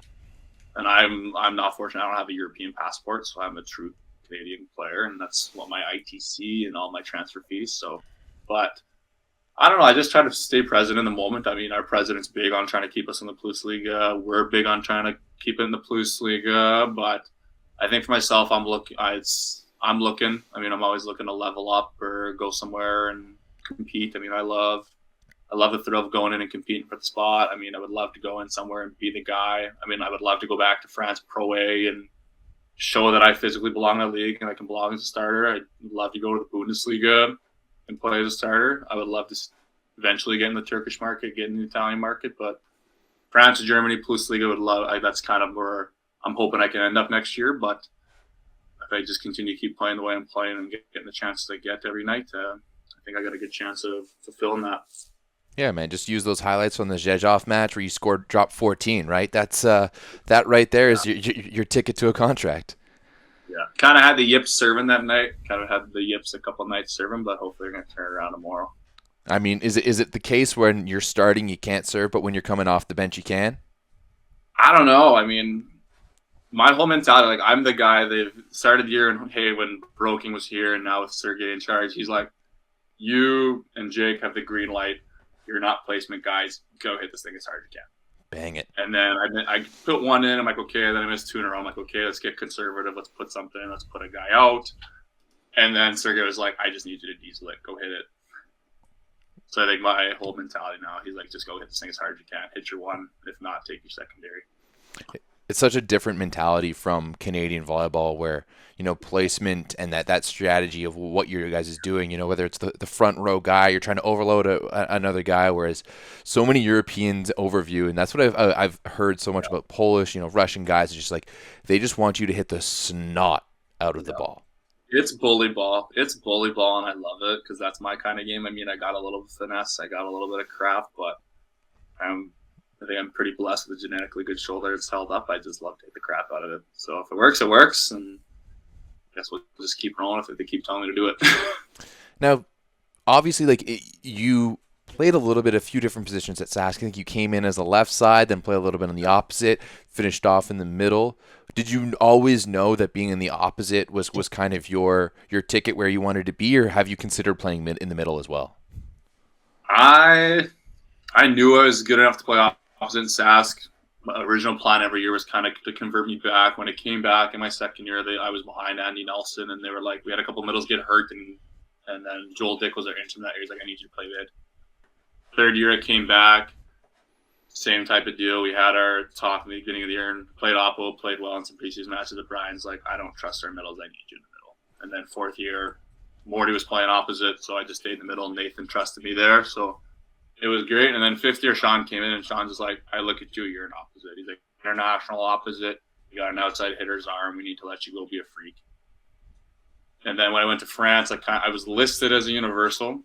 And I'm not fortunate. I don't have a European passport, so I'm a true Canadian player, and that's what my ITC and all my transfer fees. So, but I don't know. I just try to stay present in the moment. I mean, our president's big on trying to keep us in the Plus Liga. We're big on trying to keep it in the Plus Liga, but I think for myself, I'm looking. I mean, I'm always looking to level up or go somewhere and compete. I mean, I love the thrill of going in and competing for the spot. I mean, I would love to go in somewhere and be the guy. I mean, I would love to go back to France Pro A and show that I physically belong in the league and I can belong as a starter. I'd love to go to the Bundesliga and play as a starter. I would love to eventually get in the Turkish market, get in the Italian market, but France, Germany, Plus Liga would love. That's kind of where I'm hoping I can end up next year. But if I just continue to keep playing the way I'm playing and getting the chances I get every night, I think I got a good chance of fulfilling that. Yeah, man, just use those highlights from the Zhezhov match where you dropped 14, right? That's that right there is your ticket to a contract. Yeah, kind of had the yips serving that night. Kind of had the yips a couple nights serving, but hopefully they're going to turn around tomorrow. I mean, is it the case when you're starting you can't serve, but when you're coming off the bench you can? I don't know. I mean, my whole mentality, like I'm the guy that started the year and hey, when Broking was here and now with Sergey in charge, he's like, you and Jake have the green light. You're not placement guys. Go hit this thing as hard as you can. Bang it. And then I put one in. I'm like, okay. Then I missed two in a row. I'm like, okay, let's get conservative. Let's put something in. Let's put a guy out. And then Sergey was like, I just need you to diesel it. Go hit it. So I think my whole mentality now, he's like, just go hit this thing as hard as you can. Hit your one. If not, take your secondary. It's such a different mentality from Canadian volleyball where, placement and that strategy of what your guys is doing, whether it's the front row guy, you're trying to overload another guy, whereas so many Europeans overview, and that's what I've heard so much about Polish, Russian guys, is just like, they just want you to hit the snot out of the ball. It's bully ball. It's bully ball, and I love it because that's my kind of game. I mean, I got a little finesse. I got a little bit of craft, but I think I'm pretty blessed with a genetically good shoulder. It's held up. I just love to hit the crap out of it. So if it works, it works. And I guess we'll just keep rolling if they keep telling me to do it. Now, obviously, you played a few different positions at Sask. I think you came in as a left side, then played a little bit on the opposite, finished off in the middle. Did you always know that being in the opposite was kind of your ticket where you wanted to be, or have you considered playing in the middle as well? I knew I was good enough to play opposite in Sask. My original plan every year was kind of to convert me back. When it came back in my second year, I was behind Andy Nelson, and they were like, we had a couple middles get hurt, and then Joel Dick was our interim that year. He's like, I need you to play mid. Third year, I came back, same type of deal. We had our talk in the beginning of the year and played oppo, played well in some preseason matches. But Brian's like, I don't trust our middles. I need you in the middle. And then fourth year, Morty was playing opposite, so I just stayed in the middle, and Nathan trusted me there. So it was great. And then fifth year, Sean came in, and Sean's just like, I look at you, you're an opposite. He's like, international opposite. You got an outside hitter's arm. We need to let you go be a freak. And then when I went to France, I was listed as a universal.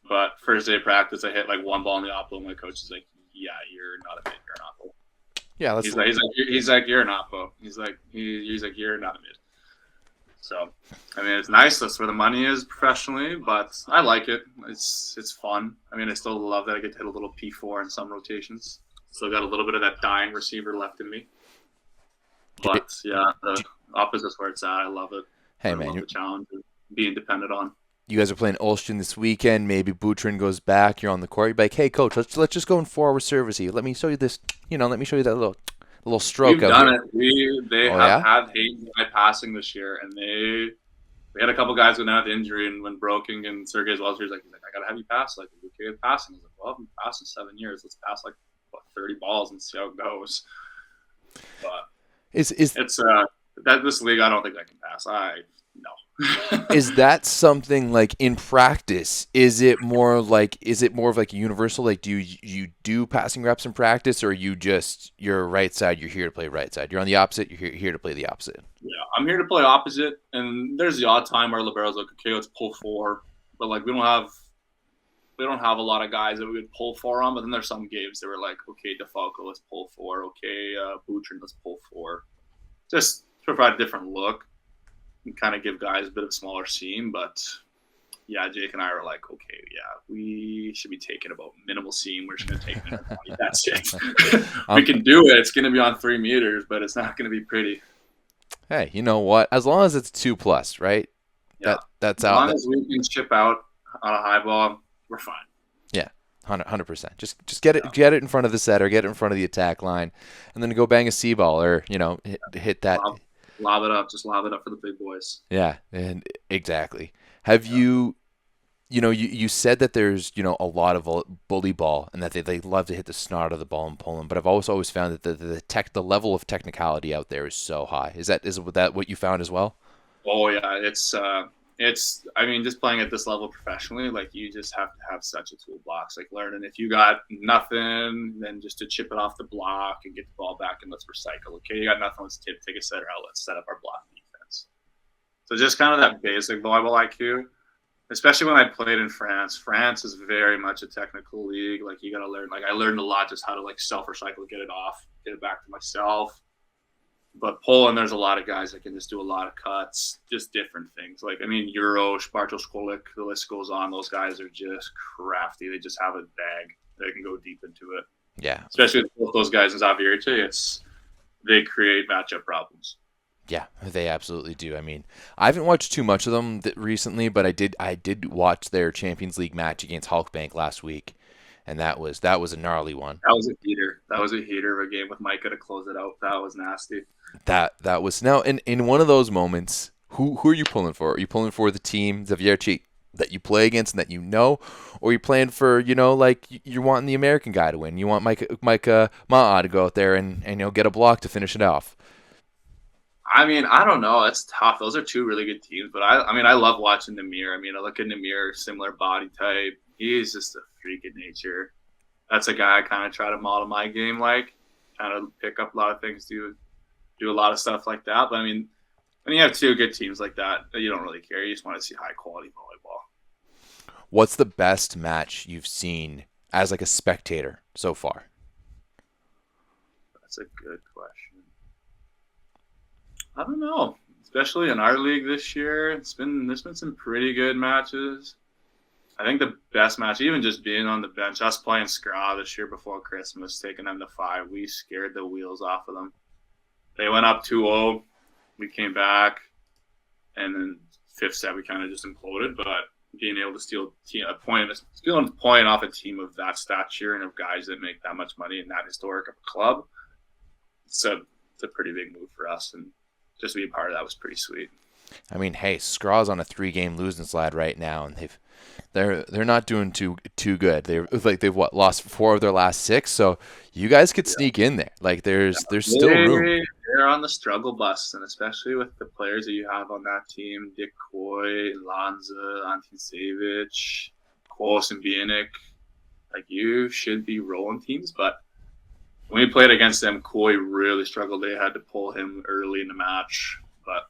But first day of practice, I hit like one ball in the oppo, and my coach is like, yeah, you're not a mid, you're an oppo. Yeah, he's like, you're an oppo. He's like, you're not a mid. So, I mean, it's nice. That's where the money is professionally, but I like it. It's fun. I mean, I still love that I get to hit a little P4 in some rotations. Still got a little bit of that dying receiver left in me. But, yeah, the opposite's where it's at. I love it. Hey, I man. love the challenge of being dependent on. You guys are playing Olsztyn this weekend. Maybe Butrin goes back. You're on the court. You're like, hey, coach, let's just go in forward service here. Let me show you this. Let me show you that little stroke. We've out done here. it. They have had Hayden high passing this year, and we had a couple guys go down with injury, and when Broking and Sergey as well, he's like, I gotta have you pass. Like, you okay with passing? I was like, well, I've been passing 7 years. Let's pass 30 balls and see how it goes. But it's that this league, I don't think I can pass. No. Is that something like in practice? Is it more of like universal? Like, do you do passing reps in practice, or are you just you're right side, you're here to play right side. You're on the opposite, you're here to play the opposite. Yeah, I'm here to play opposite, and there's the odd time our libero's like, okay, let's pull four, but like we don't have a lot of guys that we would pull four on. But then there's some games that were like, okay, DeFalco, let's pull four. Okay, Boutron, let's pull four. Just provide a different look and kind of give guys a bit of a smaller seam. But yeah, Jake and I were like, okay, yeah, we should be taking about minimal seam. We're just going to take minimum 20. That's it. We can do it. It's going to be on 3 meters, but it's not going to be pretty. Hey, you know what? As long as it's 2+, right? Yeah. That's As out. long as we can chip out on a high ball, we're fine. Yeah, 100%. Just get it in front of the setter, get it in front of the attack line, and then go bang a C ball or hit that. Lob it up. Just lob it up for the big boys. Yeah, and exactly. Have you said that there's a lot of bully ball and that they love to hit the snot of the ball and pull them, but I've always found that the level of technicality out there is so high. Is that what you found as well? Oh yeah, it's. I mean, just playing at this level professionally, like you just have to have such a toolbox. Like learning if you got nothing, then just to chip it off the block and get the ball back and let's recycle. Okay, you got nothing, let's take a setter out. Let's set up our block defense. So just kind of that basic volleyball IQ. Especially when I played in France. France is very much a technical league. Like you got to learn. Like I learned a lot just how to like self recycle, get it off, get it back to myself. But Poland, there's a lot of guys that can just do a lot of cuts, just different things. Like, I mean, Uroš, Bartosz Kolik, the list goes on. Those guys are just crafty. They just have a bag. They can go deep into it. Yeah. Especially with both those guys in Zavierite, they create matchup problems. Yeah, they absolutely do. I mean, I haven't watched too much of them recently, but I did watch their Champions League match against Halkbank last week, and that was a gnarly one. That was a heater. That was a heater of a game with Micah to close it out. That was nasty. That was now in one of those moments. Who are you pulling for? Are you pulling for the team Zavierci that you play against and that you know, or are you playing for like you're wanting the American guy to win? You want Micah Ma'a to go out there and get a block to finish it off. I mean, I don't know. It's tough. Those are two really good teams. But I mean, I love watching Namir. I mean, I look at Namir, similar body type. He's just a freak of nature. That's a guy I kind of try to model my game like. Kind of pick up a lot of things, do a lot of stuff like that. But I mean, when you have two good teams like that, you don't really care. You just want to see high quality volleyball. What's the best match you've seen as like a spectator so far? That's a good question. I don't know. Especially in our league this year, there's been some pretty good matches. I think the best match, even just being on the bench, us playing Skra this year before Christmas, taking them to 5, we scared the wheels off of them. They went up 2-0. We came back, and then fifth set we kind of just imploded. But being able to steal a point off a team of that stature and of guys that make that much money in that historic of a club, it's a pretty big move for us. And just to be a part of that was pretty sweet. I mean, hey, Skraw's on a 3-game losing slide right now, and they're not doing too good. They've lost 4 of their last 6, so you guys could sneak in there. Like there's still room. They're on the struggle bus, and especially with the players that you have on that team, Dick Coy, Lanza, Antin Savic, Kos and Bienik. Like you should be rolling teams, but when we played against them, Coy really struggled. They had to pull him early in the match. But,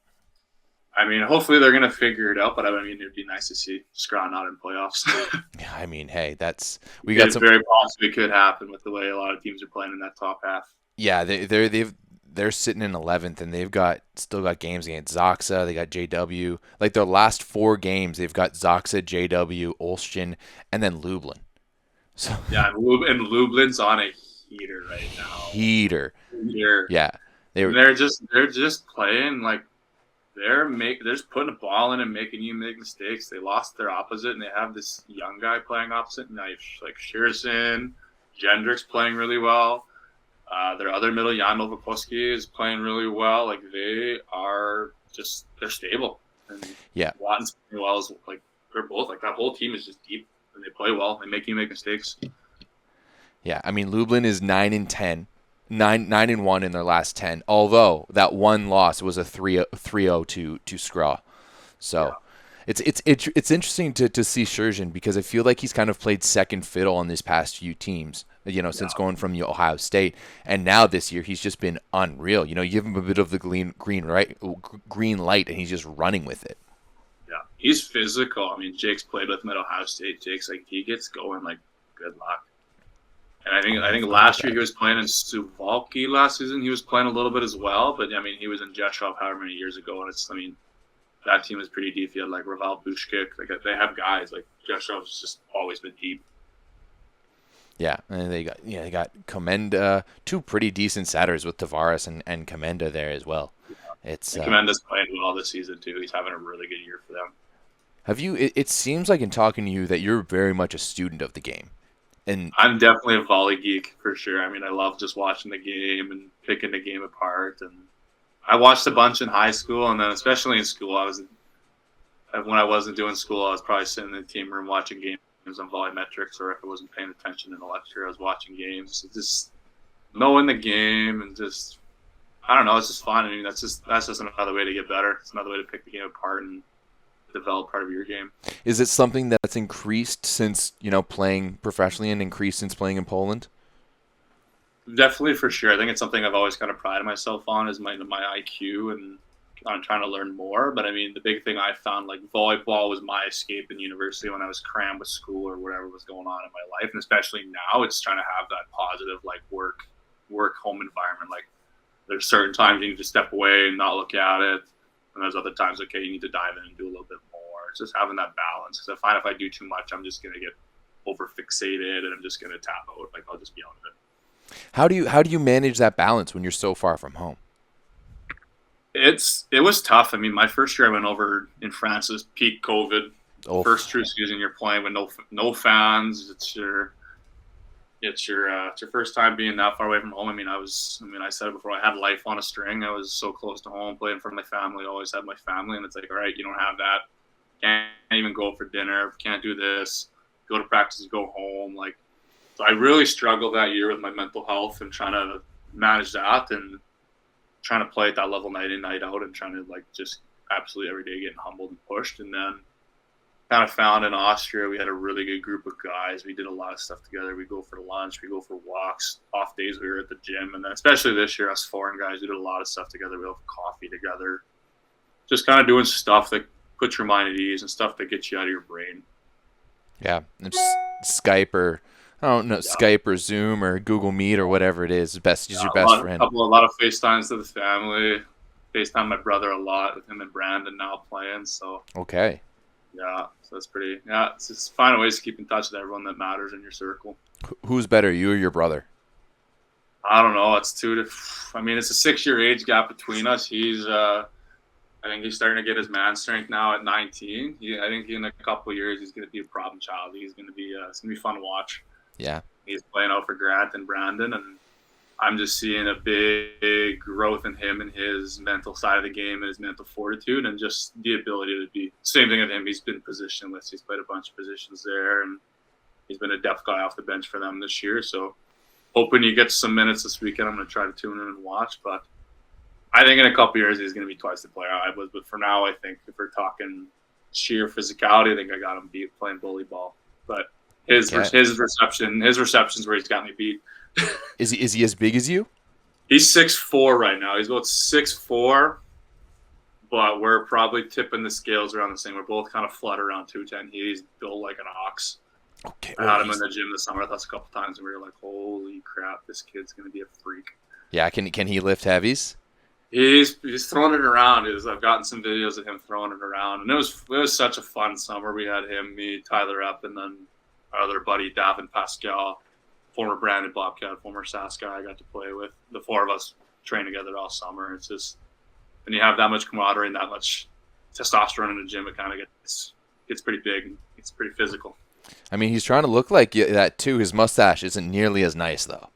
I mean, hopefully they're going to figure it out. But, I mean, it would be nice to see Skra not in playoffs. Yeah, I mean, hey, It's very possibly could happen with the way a lot of teams are playing in that top half. Yeah, they're sitting in 11th, and they've still got games against Zaxa. They got JW. Like, their last 4 games, they've got Zaxa, JW, Olsztyn, and then Lublin. So yeah, and Lublin's on a heater right now. Heater. Yeah. They're just playing like they're just putting a ball in and making you make mistakes. They lost their opposite, and they have this young guy playing opposite. Now like Shearson, Jendrik's playing really well. Their other middle, Jan Novakoski, is playing really well. Like they're stable. And yeah. Watton's playing well as like they're both like that whole team is just deep and they play well. They make you make mistakes. Yeah, I mean Lublin is 9-10, 9-1 in their last 10. Although that one loss was a 3-0 to Skra, So it's interesting to see Scherzen because I feel like he's kind of played second fiddle on these past few teams, since going from Ohio State, and now this year he's just been unreal. You give him a bit of the green light, and he's just running with it. Yeah, he's physical. I mean, Jake's played with him at Ohio State. Jake's like, he gets going, like, good luck. And I think last year he was playing in Suwałki last season. He was playing a little bit as well, but I mean, he was in Jeszów however many years ago, and that team is pretty deep. You had like Raval Bushkik. Like, they have guys like Jeszów's just always been deep. Yeah, and they got Komenda, two pretty decent setters with Tavares and Komenda there as well. Yeah. Komenda's playing well this season too. He's having a really good year for them. It seems like in talking to you that you're very much a student of the game. And I'm definitely a volley geek for sure. I mean, I love just watching the game and picking the game apart. And I watched a bunch in high school, and then especially in school, when I wasn't doing school, I was probably sitting in the team room watching games on volumetrics, or if I wasn't paying attention in the lecture, I was watching games. Just knowing the game and just, I don't know, it's just fun. I mean, that's just another way to get better. It's another way to pick the game apart and develop part of your game. Is it something that's increased since playing professionally and increased since playing in Poland? Definitely, for sure. I think it's something I've always kind of prided myself on, is my IQ, and I'm trying to learn more. But I mean, the big thing I found, like, volleyball was my escape in university when I was crammed with school or whatever was going on in my life, and especially now, it's trying to have that positive, like, work home environment. Like, there's certain times you need to step away and not look at it. And there's other times, okay, you need to dive in and do a little bit more. It's just having that balance. Because I find if I do too much, I'm just going to get over fixated and I'm just going to tap out. Like, I'll just be out of it. How do you manage that balance when you're so far from home? It was tough. I mean, my first year I went over in France was peak COVID. Oh. First true season you're playing with no fans. It's your first time being that far away from home. I said it before, I had life on a string. I was so close to home, playing for my family, always had my family. And it's like, all right, you don't have that. Can't even go for dinner. Can't do this. Go to practice, go home. Like, so I really struggled that year with my mental health and trying to manage that and trying to play at that level night in, night out, and trying to, like, just absolutely every day getting humbled and pushed. And then kind of found in Austria, we had a really good group of guys. We did a lot of stuff together. We go for lunch, we go for walks. Off days we were at the gym, and then especially this year, us foreign guys, we did a lot of stuff together. We have coffee together, just kind of doing stuff that puts your mind at ease and stuff that gets you out of your brain. Yeah, it's Skype or Skype or Zoom or Google Meet or whatever it is. Your best friend. A lot of FaceTimes to the family. FaceTime my brother a lot, with him and Brandon now playing. So okay. Yeah, so it's pretty. Yeah, it's just finding ways to keep in touch with everyone that matters in your circle. Who's better, you or your brother? I don't know. It's it's a 6-year age gap between us. I think he's starting to get his man strength now at 19. I think in a couple of years he's going to be a problem child. It's going to be fun to watch. Yeah, he's playing out for Grant and Brandon, and I'm just seeing a big growth in him and his mental side of the game and his mental fortitude and just the ability to be. Same thing with him. He's been positionless. He's played a bunch of positions there, and he's been a depth guy off the bench for them this year. So hoping he gets some minutes this weekend. I'm going to try to tune in and watch. But I think in a couple of years he's going to be twice the player I was. But for now, I think if we're talking sheer physicality, I think I got him beat playing volleyball. But his receptions where he's got me beat. Is he as big as you? He's 6'4" right now. He's about 6'4", but we're probably tipping the scales around the same. We're both kind of flat around 210. He's built like an ox. Okay. I had him in the gym this summer with us a couple times, and we were like, "Holy crap, this kid's gonna be a freak." Yeah, can he lift heavies? He's throwing it around. I've gotten some videos of him throwing it around, and it was such a fun summer. We had him, me, Tyler Epp, and then our other buddy Davin Pascal, former Brandon Bobcat, former Sask guy I got to play with. The four of us train together all summer. It's just, when you have that much camaraderie and that much testosterone in the gym, it kind of gets pretty big. It's pretty physical. I mean, he's trying to look like that too. His mustache isn't nearly as nice though.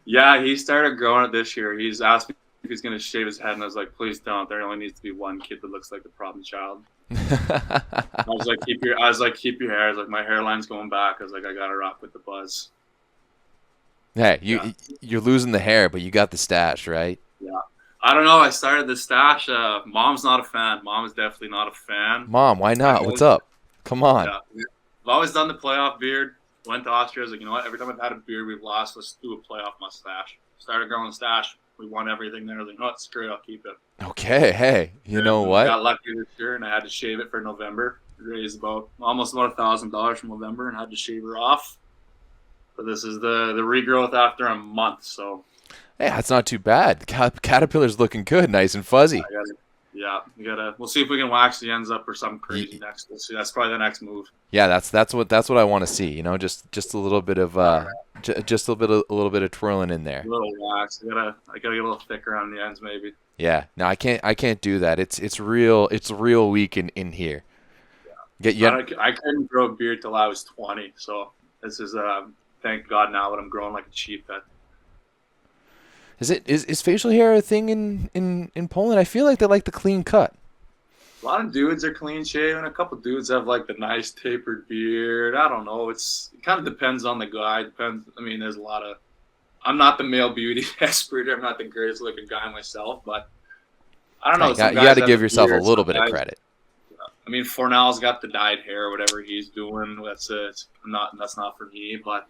Yeah, he started growing it this year. He's asked me if he's going to shave his head, and I was like, please don't. There only needs to be one kid that looks like the problem child. I was like, keep your hair. I was like, my hairline's going back. I was like, I got to rock with the buzz. Hey, you're losing the hair, but you got the stash, right? Yeah. I don't know. I started the stash. Mom's not a fan. Mom is definitely not a fan. Mom, why not? What's up? Come on. Yeah, I've always done the playoff beard. Went to Austria. I was like, you know what? Every time I've had a beard we've lost, let's do a playoff mustache. Started growing a stash. We won everything there. I was like, no, it's great. I'll keep it. Okay, hey, you know what? Got lucky this year, and I had to shave it for November. Raised almost about $1,000 from November, and had to shave her off. But this is the regrowth after a month. So Hey, that's not too bad. The caterpillar's looking good, nice and fuzzy. We'll see if we can wax the ends up or something crazy next. We'll see. That's probably the next move. Yeah, that's what I want to see. You know, just a little bit of just a little bit of twirling in there. A little wax. I gotta get a little thicker on the ends, maybe. Yeah, no, I can't do that. It's real weak in here. I couldn't grow a beard till I was 20, so this is thank God now that I'm growing like a cheap pet. Is facial hair a thing in Poland? I feel like they like the clean cut. A lot of dudes are clean shaven. A couple dudes have like the nice tapered beard. I don't know. It kind of depends on the guy. Depends. I mean, there's a lot of. I'm not the male beauty expert. I'm not the greatest looking guy myself, but I don't know. You got to give yourself a little bit of credit. I mean, Fornell's got the dyed hair, whatever he's doing. That's not for me. But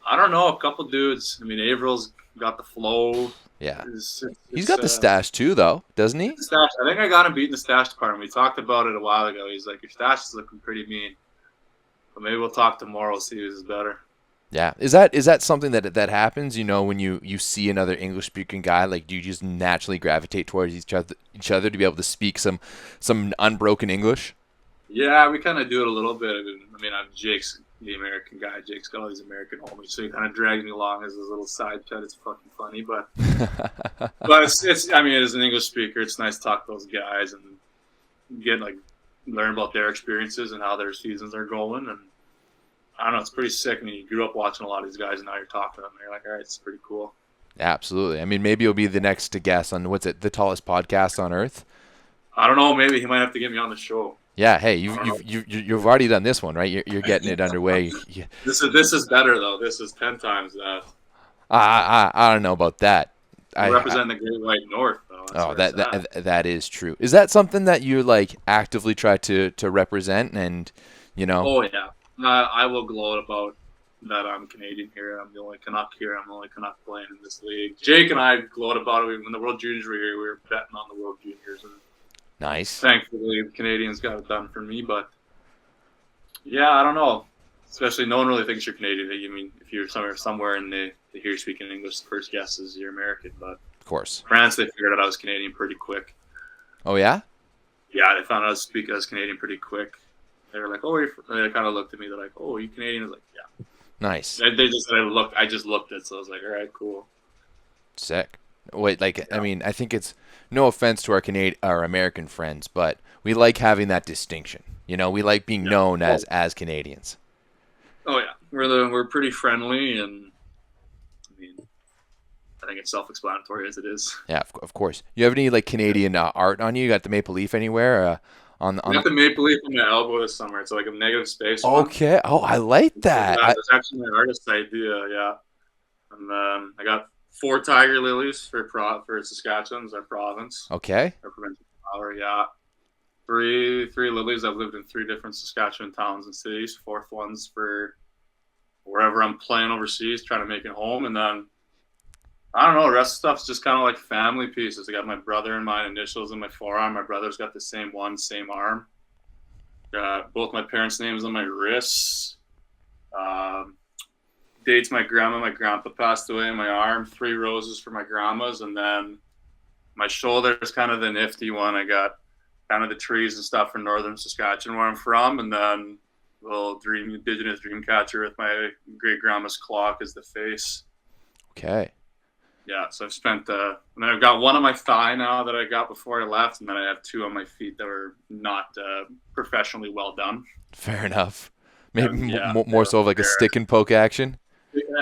I don't know. A couple dudes. I mean, Avril's got the flow. Yeah, he's got the stash too, though, doesn't he? Stash. I think I got him beat in the stash department. We talked about it a while ago. He's like, your stash is looking pretty mean. But maybe we'll talk tomorrow. See who's better. Yeah, is that something that happens? You know, when you see another English speaking guy, like, do you just naturally gravitate towards each other to be able to speak some unbroken English? Yeah, we kind of do it a little bit. I mean, I'm Jake's the American guy. Jake's got all these American homies, so he kind of drags me along as his little side pet. It's fucking funny, but it's. I mean, as an English speaker, it's nice to talk to those guys and learn about their experiences and how their seasons are going. And I don't know, it's pretty sick. I mean, you grew up watching a lot of these guys, and now you're talking to them. And you're like, all right, it's pretty cool. Absolutely. I mean, maybe you'll be the next to guest on the tallest podcast on earth. I don't know. Maybe he might have to get me on the show. Yeah, hey, you've already done this one, right? You're getting it underway. This is better though. This is 10 times that. I don't know about that. I represent the Great White North, though. That is true. Is that something that you like actively try to represent? And Oh yeah, I will gloat about that. I'm Canadian here. I'm the only Canuck here. I'm the only Canuck playing in this league. Jake and I gloat about it when the World Juniors were here. We were betting on the World Juniors and. Nice. Thankfully, the Canadians got it done for me, but yeah, I don't know. Especially, no one really thinks you're Canadian. I mean, if you're somewhere and they hear you speaking English, the first guess is you're American. But of course, France, they figured out I was Canadian pretty quick. Oh yeah. Yeah, they found out I was Canadian pretty quick. They were like, "Oh," they kind of looked at me. They're like, "Oh, are you Canadian?" I was like, "Yeah." Nice. They just said, "Look," I just looked at it, so I was like, "All right, cool." Sick. Wait, I mean, I think it's no offense to our American friends, but we like having that distinction. You know, we like being known as Canadians. Oh yeah, we're pretty friendly, and I mean, I think it's self-explanatory as it is. Yeah, of course. You have any Canadian art on you? You got the maple leaf anywhere? I got the maple leaf on my elbow this summer. It's like a negative space. Okay. One. Oh, I like that. That's actually my artist idea. Yeah, and I got 4 tiger lilies for Saskatchewan, as our province. Okay. Our provincial flower, yeah. 3 lilies. I've lived in 3 different Saskatchewan towns and cities. 4th one's for wherever I'm playing overseas, trying to make it home. And then, I don't know, the rest of the stuff's just kind of like family pieces. I got my brother and my initials in my forearm. My brother's got the same one, same arm. Got both my parents' names on my wrists. Dates my grandpa passed away in my arm. 3 roses for my grandmas, and then my shoulder is kind of the nifty one. I got kind of the trees and stuff from northern Saskatchewan where I'm from, and then a little indigenous dream catcher with my great grandma's clock as the face. Okay. Yeah, so I've spent and then I've got 1 on my thigh now that I got before I left, and then I have 2 on my feet that were not professionally well done. Fair enough. Maybe more so of like a stick and poke action.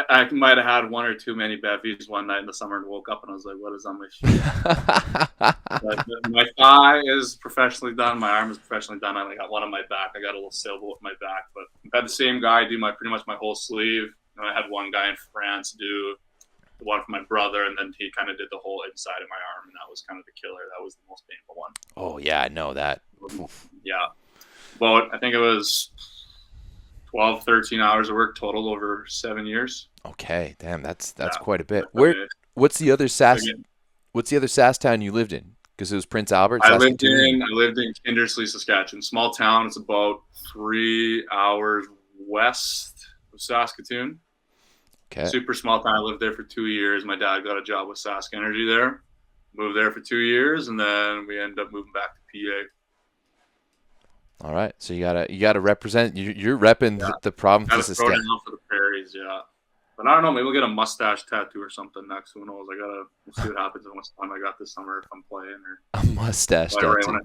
I might have had 1 or 2 many bevies one night in the summer and woke up and I was like, what is on my feet? But my thigh is professionally done. My arm is professionally done. I got 1 on my back. I got a little sailboat with my back. But I've had the same guy do pretty much my whole sleeve. And I had one guy in France do one for my brother, and then he kind of did the whole inside of my arm, and that was kind of the killer. That was the most painful one. Oh yeah, I know that. Yeah. Well, I think it was 12, 13 hours of work total over 7 years. Okay, damn, that's Yeah. quite a bit. What's the other SAS town you lived in? Because it was Prince Albert, Saskatoon. I lived in Kindersley, Saskatchewan. Small town. It's about 3 hours west of Saskatoon. Okay. Super small town. I lived there for 2 years. My dad got a job with Sask Energy there. Moved there for 2 years, and then we ended up moving back to PA. All right, so you gotta represent. You're repping the province of Saskatchewan. Gotta throw down for the prairies, yeah. But I don't know. Maybe we'll get a mustache tattoo or something next. Who knows? We'll see what happens how much time I got this summer if I'm playing or a mustache tattoo.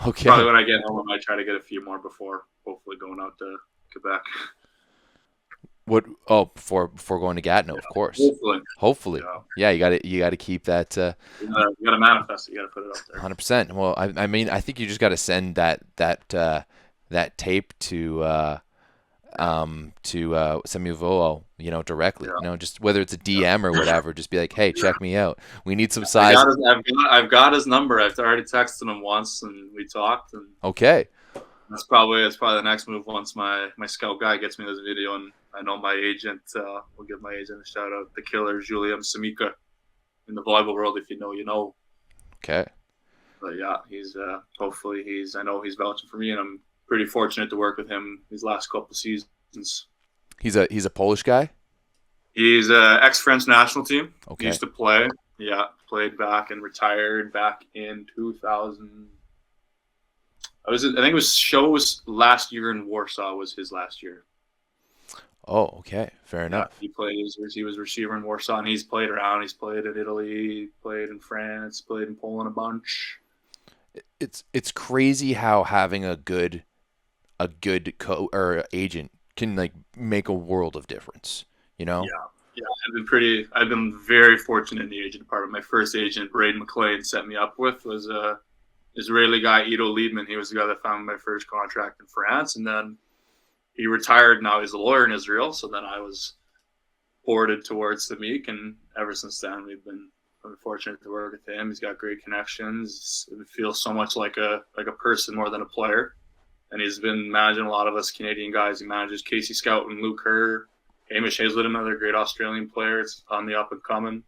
Okay. Probably when I get home, I might try to get a few more before hopefully going out to Quebec. What? Oh, before going to Gatineau, of course. Hopefully. Yeah, you gotta keep that. You gotta manifest it. You gotta put it up there. 100%. Well, I mean, I think you just gotta send that tape to Samuel, directly. Yeah. Just whether it's a DM or whatever, just be like, hey, check me out. We need some size. I've got his number. I've already texted him once, and we talked. And okay. That's probably the next move once my scout guy gets me this video, and I know my agent. We'll give my agent a shout out. The killer, Julian Samika, in the volleyball world. If you know, you know. Okay. But yeah, I know he's vouching for me, and I'm pretty fortunate to work with him these last couple of seasons. He's a Polish guy? He's ex-French national team. Okay. He used to play. Yeah, played back and retired back in 2000. I think it was Show's last year in Warsaw was his last year. Oh, okay. Fair enough. He was receiver in Warsaw, and he's played around. He's played in Italy, played in France, played in Poland a bunch. It's crazy how having a good agent can make a world of difference. Yeah. I've been very fortunate in the agent department. My first agent, Braden McLean, set me up with was a Israeli guy, Ido Liebman. He was the guy that found my first contract in France, and then he retired. Now he's a lawyer in Israel. So then I was ported towards Samik, and ever since then we've been fortunate to work with him. He's got great connections. It feels so much like a person more than a player. And he's been managing a lot of us Canadian guys. He manages Casey Scout and Luke Kerr. Hamish Hazlett, another great Australian player. It's on the up and coming.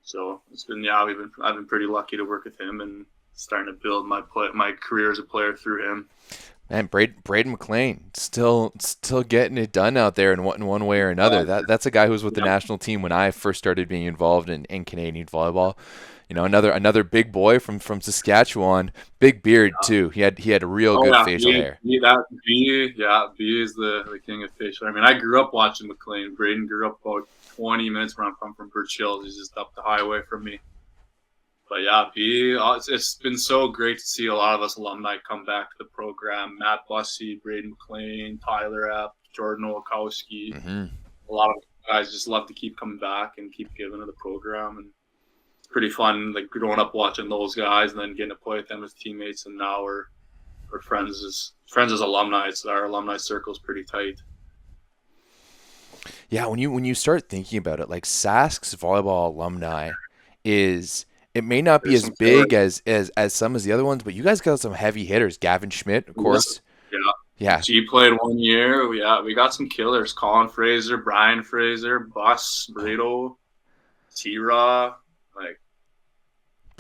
So I've been pretty lucky to work with him and starting to build my career as a player through him. Man, Braden McLean still getting it done out there in one way or another. That's a guy who was with the national team when I first started being involved in Canadian volleyball. Another big boy from Saskatchewan, big beard too. He had a real good facial hair. B is the king of facial hair. I mean, I grew up watching McLean. Braden grew up about 20 minutes where I'm from Birch Hills. He's just up the highway from me. But yeah, it's been so great to see a lot of us alumni come back to the program. Matt Bussey, Braden McLean, Tyler Epp, Jordan Olkowski. Mm-hmm. A lot of guys just love to keep coming back and keep giving to the program. And it's pretty fun, growing up watching those guys and then getting to play with them as teammates. And now we're friends as alumni. So our alumni circle is pretty tight. Yeah, when you start thinking about it, Sask's volleyball alumni it may not be as big as some of the other ones, but you guys got some heavy hitters. Gavin Schmidt, of course. Yeah. She played 1 year. We got some killers. Colin Fraser, Brian Fraser, Bus, Brito, T-Raw,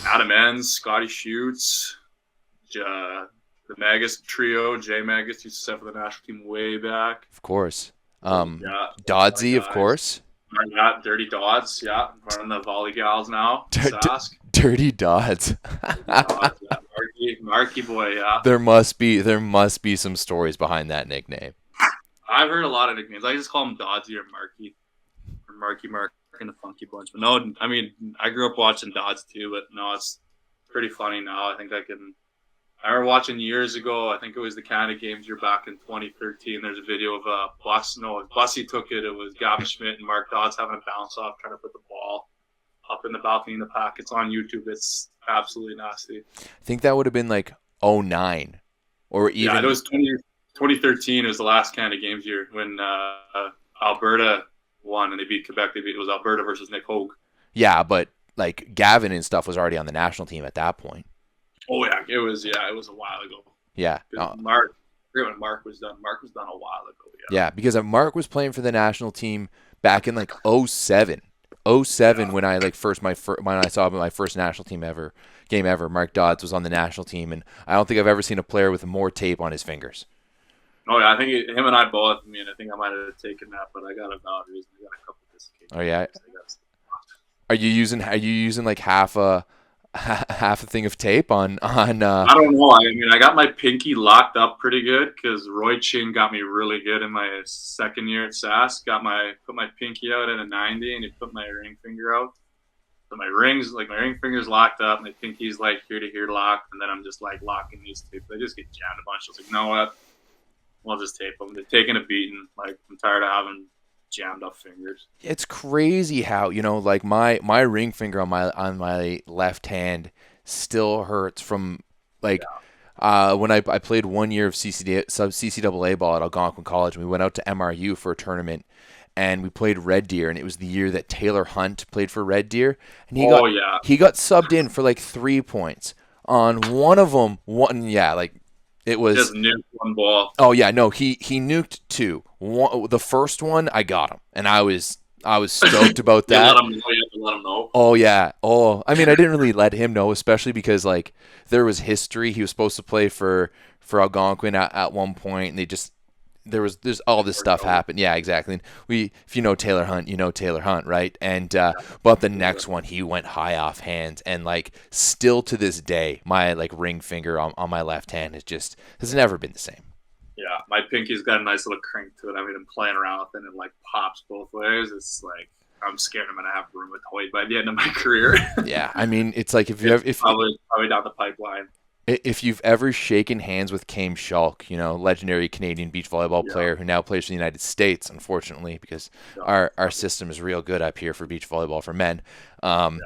Adam Enns, Scotty Schutz, the Magus trio. Jay Magus used to set for the national team way back. Of course. Dodsey, of course. Dirty Dodds, running the volley gals now. Dirty Dodds. Marky boy, There must be some stories behind that nickname. I've heard a lot of nicknames. I just call him Dodsy or Marky Mark and the Funky Bunch. But no, I mean, I grew up watching Dodds too, but no, it's pretty funny now. I remember watching years ago, I think it was the Canada Games year back in 2013. There's a video of Bussy took it. It was Gavin Schmidt and Mark Dodds having a bounce off, trying to put the ball up in the balcony in the pack. It's on YouTube. It's absolutely nasty. I think that would have been 2009 or even. Yeah, it was 2013. It was the last Canada Games year when Alberta won, and they beat Quebec. It was Alberta versus Nick Hogue. Yeah, but like Gavin and stuff was already on the national team at that point. Oh yeah, it was a while ago. Yeah. Mark, I forget when Mark was done. Mark was done a while ago. Yeah, because Mark was playing for the national team back in like 07. 07 when I when I saw my first national team game ever. Mark Dodds was on the national team, and I don't think I've ever seen a player with more tape on his fingers. Oh yeah, I think him and I both. I mean, I think I might have taken that, but I got a valid reason. I got a couple of dislocations. Oh yeah. Are you using like half a thing of tape on? I don't know. I mean, I got my pinky locked up pretty good because Roy Chin got me really good in my second year at Sask. Put my pinky out at a 90, and he put my ring finger out. So my ring finger's locked up, my pinky's like here to here locked, and then I'm just like locking these two. They just get jammed a bunch. I was like, you know what? We'll just tape them. They're taking a beating. Like, I'm tired of having jammed up fingers. It's crazy how, like my ring finger on my left hand still hurts from like when I played 1 year of CCAA ball at Algonquin College, and we went out to MRU for a tournament, and we played Red Deer, and it was the year that Taylor Hunt played for Red Deer, and he got subbed in for like 3 points on one of them. It was just nuked one ball. Oh yeah, no, he nuked two. The first one I got him, and I was stoked about that. You have to let him know. Oh yeah. Oh, I mean, I didn't really let him know, especially because like there was history. He was supposed to play for Algonquin at one point, and there's all this stuff happened. Yeah, exactly. And if you know Taylor Hunt, you know Taylor Hunt, right? And but the next one, he went high off hands, and like still to this day, my like ring finger on my left hand has never been the same. Yeah, my pinky's got a nice little crink to it. I mean, I'm playing around with it, and it like pops both ways. It's like I'm scared I'm gonna have rheumatoid by the end of my career. Yeah, I mean, it's like if probably down the pipeline. If you've ever shaken hands with Kame Schulk, legendary Canadian beach volleyball player who now plays for the United States, unfortunately, because our system is real good up here for beach volleyball for men. I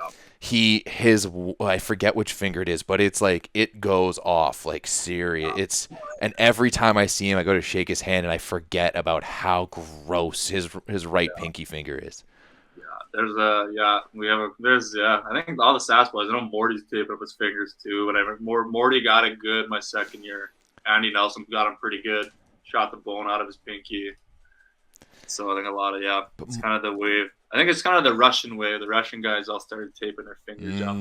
forget which finger it is, but it's like it goes off like serious. And every time I see him, I go to shake his hand and I forget about how gross his right pinky finger is. I think all the SAS boys. I know Morty's taping up his fingers too. Whatever. Morty got it good my second year. Andy Nelson got him pretty good. Shot the bone out of his pinky. So I think it's kind of the wave. I think it's kind of the Russian wave. The Russian guys all started taping their fingers up.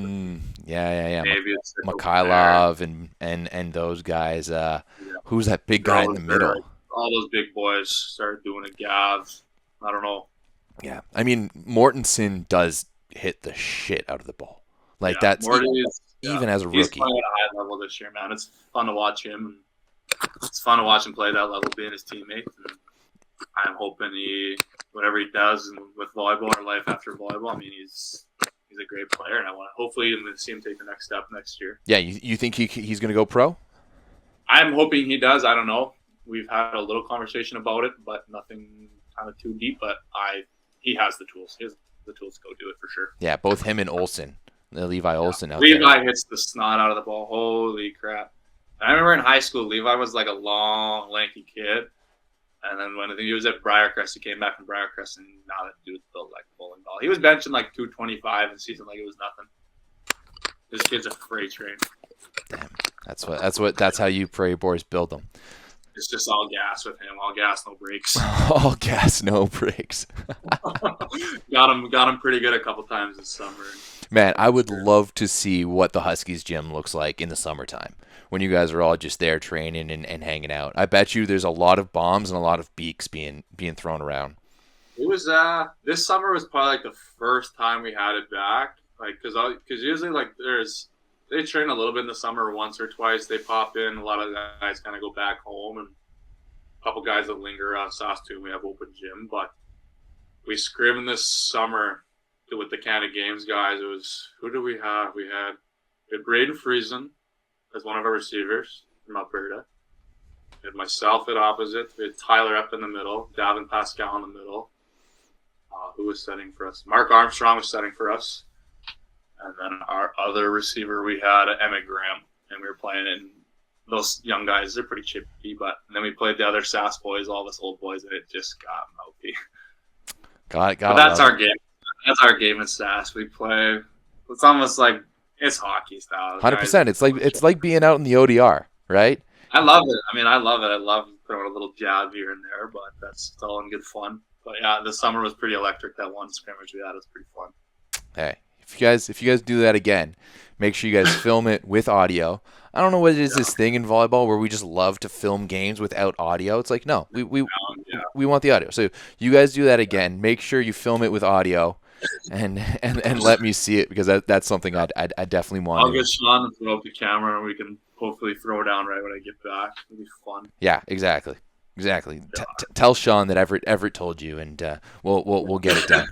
Yeah. Maybe it's Mikhailov and those guys. Who's that big guy in the middle? All those big boys started doing it. Gav. I don't know. Yeah, I mean, Mortensen does hit the shit out of the ball. Like that's even as a rookie. He's playing at a high level this year, man. It's fun to watch him. It's fun to watch him play that level, being his teammate. And I'm hoping whatever he does with volleyball or life after volleyball. I mean, he's a great player, and I want hopefully to see him take the next step next year. Yeah, you think he's going to go pro? I'm hoping he does. I don't know. We've had a little conversation about it, but nothing kind of too deep. But he has the tools. He has the tools to go do it for sure. Yeah, both him and Olsen, Levi Olsen out Levi there. hits the snot out of the ball. Holy crap. I remember in high school, Levi was like a long, lanky kid. And then when he was at Briarcrest, he came back from Briarcrest, and now that dude's built like a bowling ball. He was benching like 225 in season like it was nothing. This kid's a freight train. Damn. That's how you Prairie Boys build them. It's just all gas with him. All gas, no brakes. All gas, no brakes. got him pretty good a couple times this summer. Man, I would love to see what the Huskies gym looks like in the summertime when you guys are all just there training and hanging out. I bet you there's a lot of bombs and a lot of beaks being thrown around. It was this summer was probably like the first time we had it back. Like because usually like they train a little bit in the summer once or twice. They pop in. A lot of guys kind of go back home, and a couple guys that linger around Saskatchewan. We have open gym, but we scrimmed this summer with the Canada Games guys. It was who do we have? We had Braden Friesen as one of our receivers from Alberta. We had myself at opposite. We had Tyler up in the middle. Davin Pascal in the middle. Who was setting for us? Mark Armstrong was setting for us. And then our other receiver, we had Emmett Graham, and we were playing in those young guys. They're pretty chippy, but and then we played the other SAS boys, all of us old boys, and it just got mouthy. But that's our game. That's our game in Sask. We play. It's almost like it's hockey style. 100%. It's like being out in the ODR, right? I love it. I mean, I love it. I love throwing a little jab here and there, but that's all in good fun. But yeah, the summer was pretty electric. That one scrimmage we had was pretty fun. Hey, if you guys do that again, make sure you guys film it with audio. I don't know what it is this thing in volleyball where we just love to film games without audio. It's like no, we want the audio. So you guys do that again. Make sure you film it with audio, and let me see it because that's something I definitely want. I'll get Sean to throw up the camera and we can hopefully throw down right when I get back. It'll be fun. Yeah, exactly. Tell Sean that Everett told you, and we'll get it done.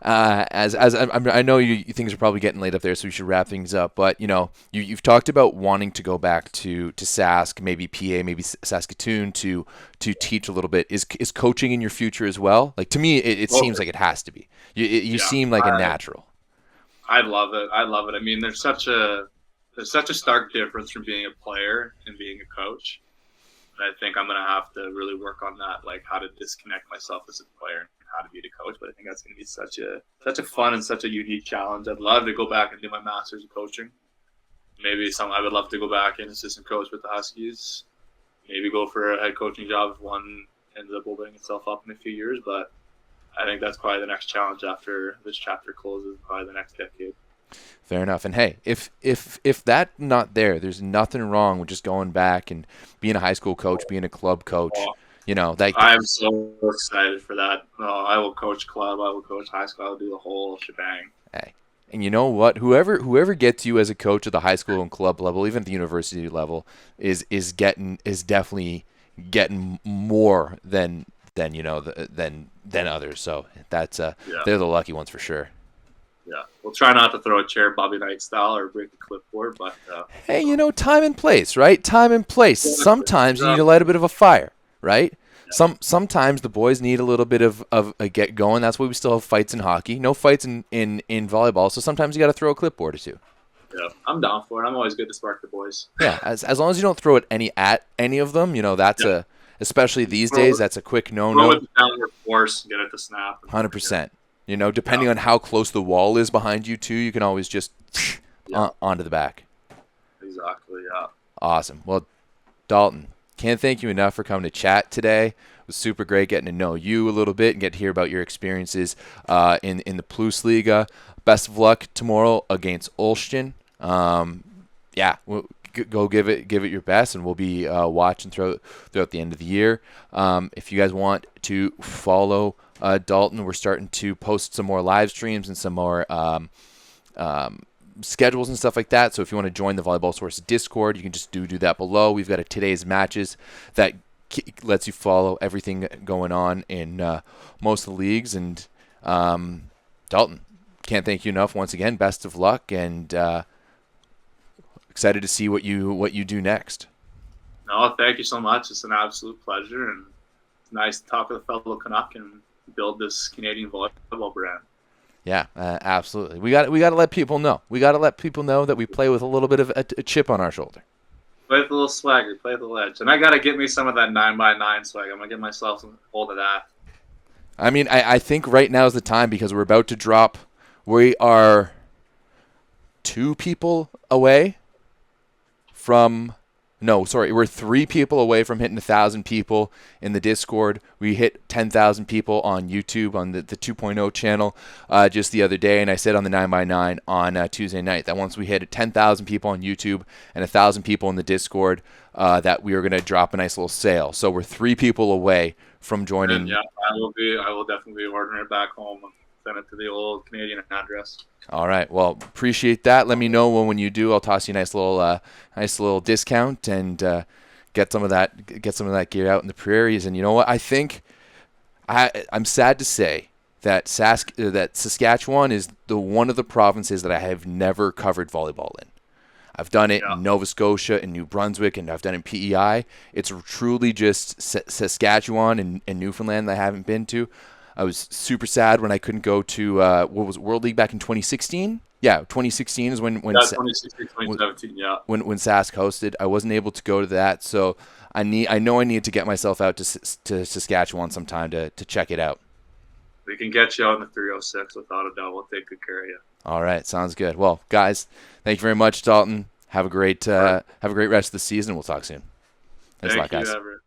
I know you things are probably getting late up there, so we should wrap things up. But you've talked about wanting to go back to Sask, maybe PA, maybe Saskatoon to teach a little bit. Is coaching in your future as well? Like to me, it seems like it has to be. You seem like a natural. I love it. I mean, there's such a stark difference from being a player and being a coach. And I think I'm going to have to really work on that, like how to disconnect myself as a player and how to be the coach. But I think that's going to be such a fun and such a unique challenge. I'd love to go back and do my master's in coaching. Maybe I would love to go back and assistant coach with the Huskies. Maybe go for a head coaching job if one ends up opening itself up in a few years. But I think that's probably the next challenge after this chapter closes, probably the next decade. Fair enough. And hey, if that's not there, there's nothing wrong with just going back and being a high school coach, being a club coach. I'm so excited for that. I will coach club. I will coach high school. I'll do the whole shebang. Hey, and you know what? Whoever gets you as a coach at the high school and club level, even at the university level, is definitely getting more than others. So that's they're the lucky ones for sure. Yeah, we'll try not to throw a chair Bobby Knight style or break the clipboard, but hey, time and place, right? Time and place. Sometimes you need to light a bit of a fire, right? Yeah. Sometimes the boys need a little bit of a get going. That's why we still have fights in hockey. No fights in volleyball. So sometimes you got to throw a clipboard or two. Yeah, I'm down for it. I'm always good to spark the boys. Yeah, as long as you don't throw it at any of them, that's especially these days. That's a quick no-no. Throw it downward force, get it to snap. 100%. Depending on how close the wall is behind you, too, you can always just onto the back. Exactly, yeah. Awesome. Well, Daulton, can't thank you enough for coming to chat today. It was super great getting to know you a little bit and get to hear about your experiences in the Plus Liga. Best of luck tomorrow against Olsztyn. We'll go give it your best, and we'll be watching throughout the end of the year. If you guys want to follow Daulton, we're starting to post some more live streams and some more schedules and stuff like that. So if you want to join the Volleyball Source Discord, you can just do that below. We've got a today's matches that lets you follow everything going on in most of the leagues. And Daulton, can't thank you enough once again. Best of luck, and excited to see what you do next. No, thank you so much. It's an absolute pleasure, and it's nice to talk with a fellow Canuck and build this Canadian volleyball brand. Yeah, absolutely. We got to let people know. We got to let people know that we play with a little bit of a chip on our shoulder. Play with a little swagger. Play with a ledge. And I got to get me some of that 9x9 swag. I'm going to get myself some hold of that. I mean, I think right now is the time because we're about to drop. We are 2 people away from... No, sorry, we're 3 people away from hitting 1,000 people in the Discord. We hit 10,000 people on YouTube on the 2.0 channel just the other day, and I said on the 9x9 on Tuesday night that once we hit 10,000 people on YouTube and 1,000 people in the Discord, that we were going to drop a nice little sale. So we're 3 people away from joining. And yeah, I will definitely be ordering it back home and send it to the old Canadian address. All right. Well, appreciate that. Let me know when you do. I'll toss you a nice little discount and get some of that gear out in the prairies. And you know what? I think I'm sad to say that Saskatchewan is one of the provinces that I have never covered volleyball in. I've done it in Nova Scotia and New Brunswick, and I've done it in PEI. It's truly just Saskatchewan and Newfoundland that I haven't been to. I was super sad when I couldn't go to World League back in 2016. Yeah, 2016 is when 2016, 2017, yeah. When Sask hosted, I wasn't able to go to that, so I know I need to get myself out to Saskatchewan sometime to check it out. we can get you out in the 306 without a doubt. We'll take good care of you. All right, sounds good. Well, guys, thank you very much, Daulton. Have a great rest of the season. We'll talk soon. Thanks a lot, guys. Thank you, Everett.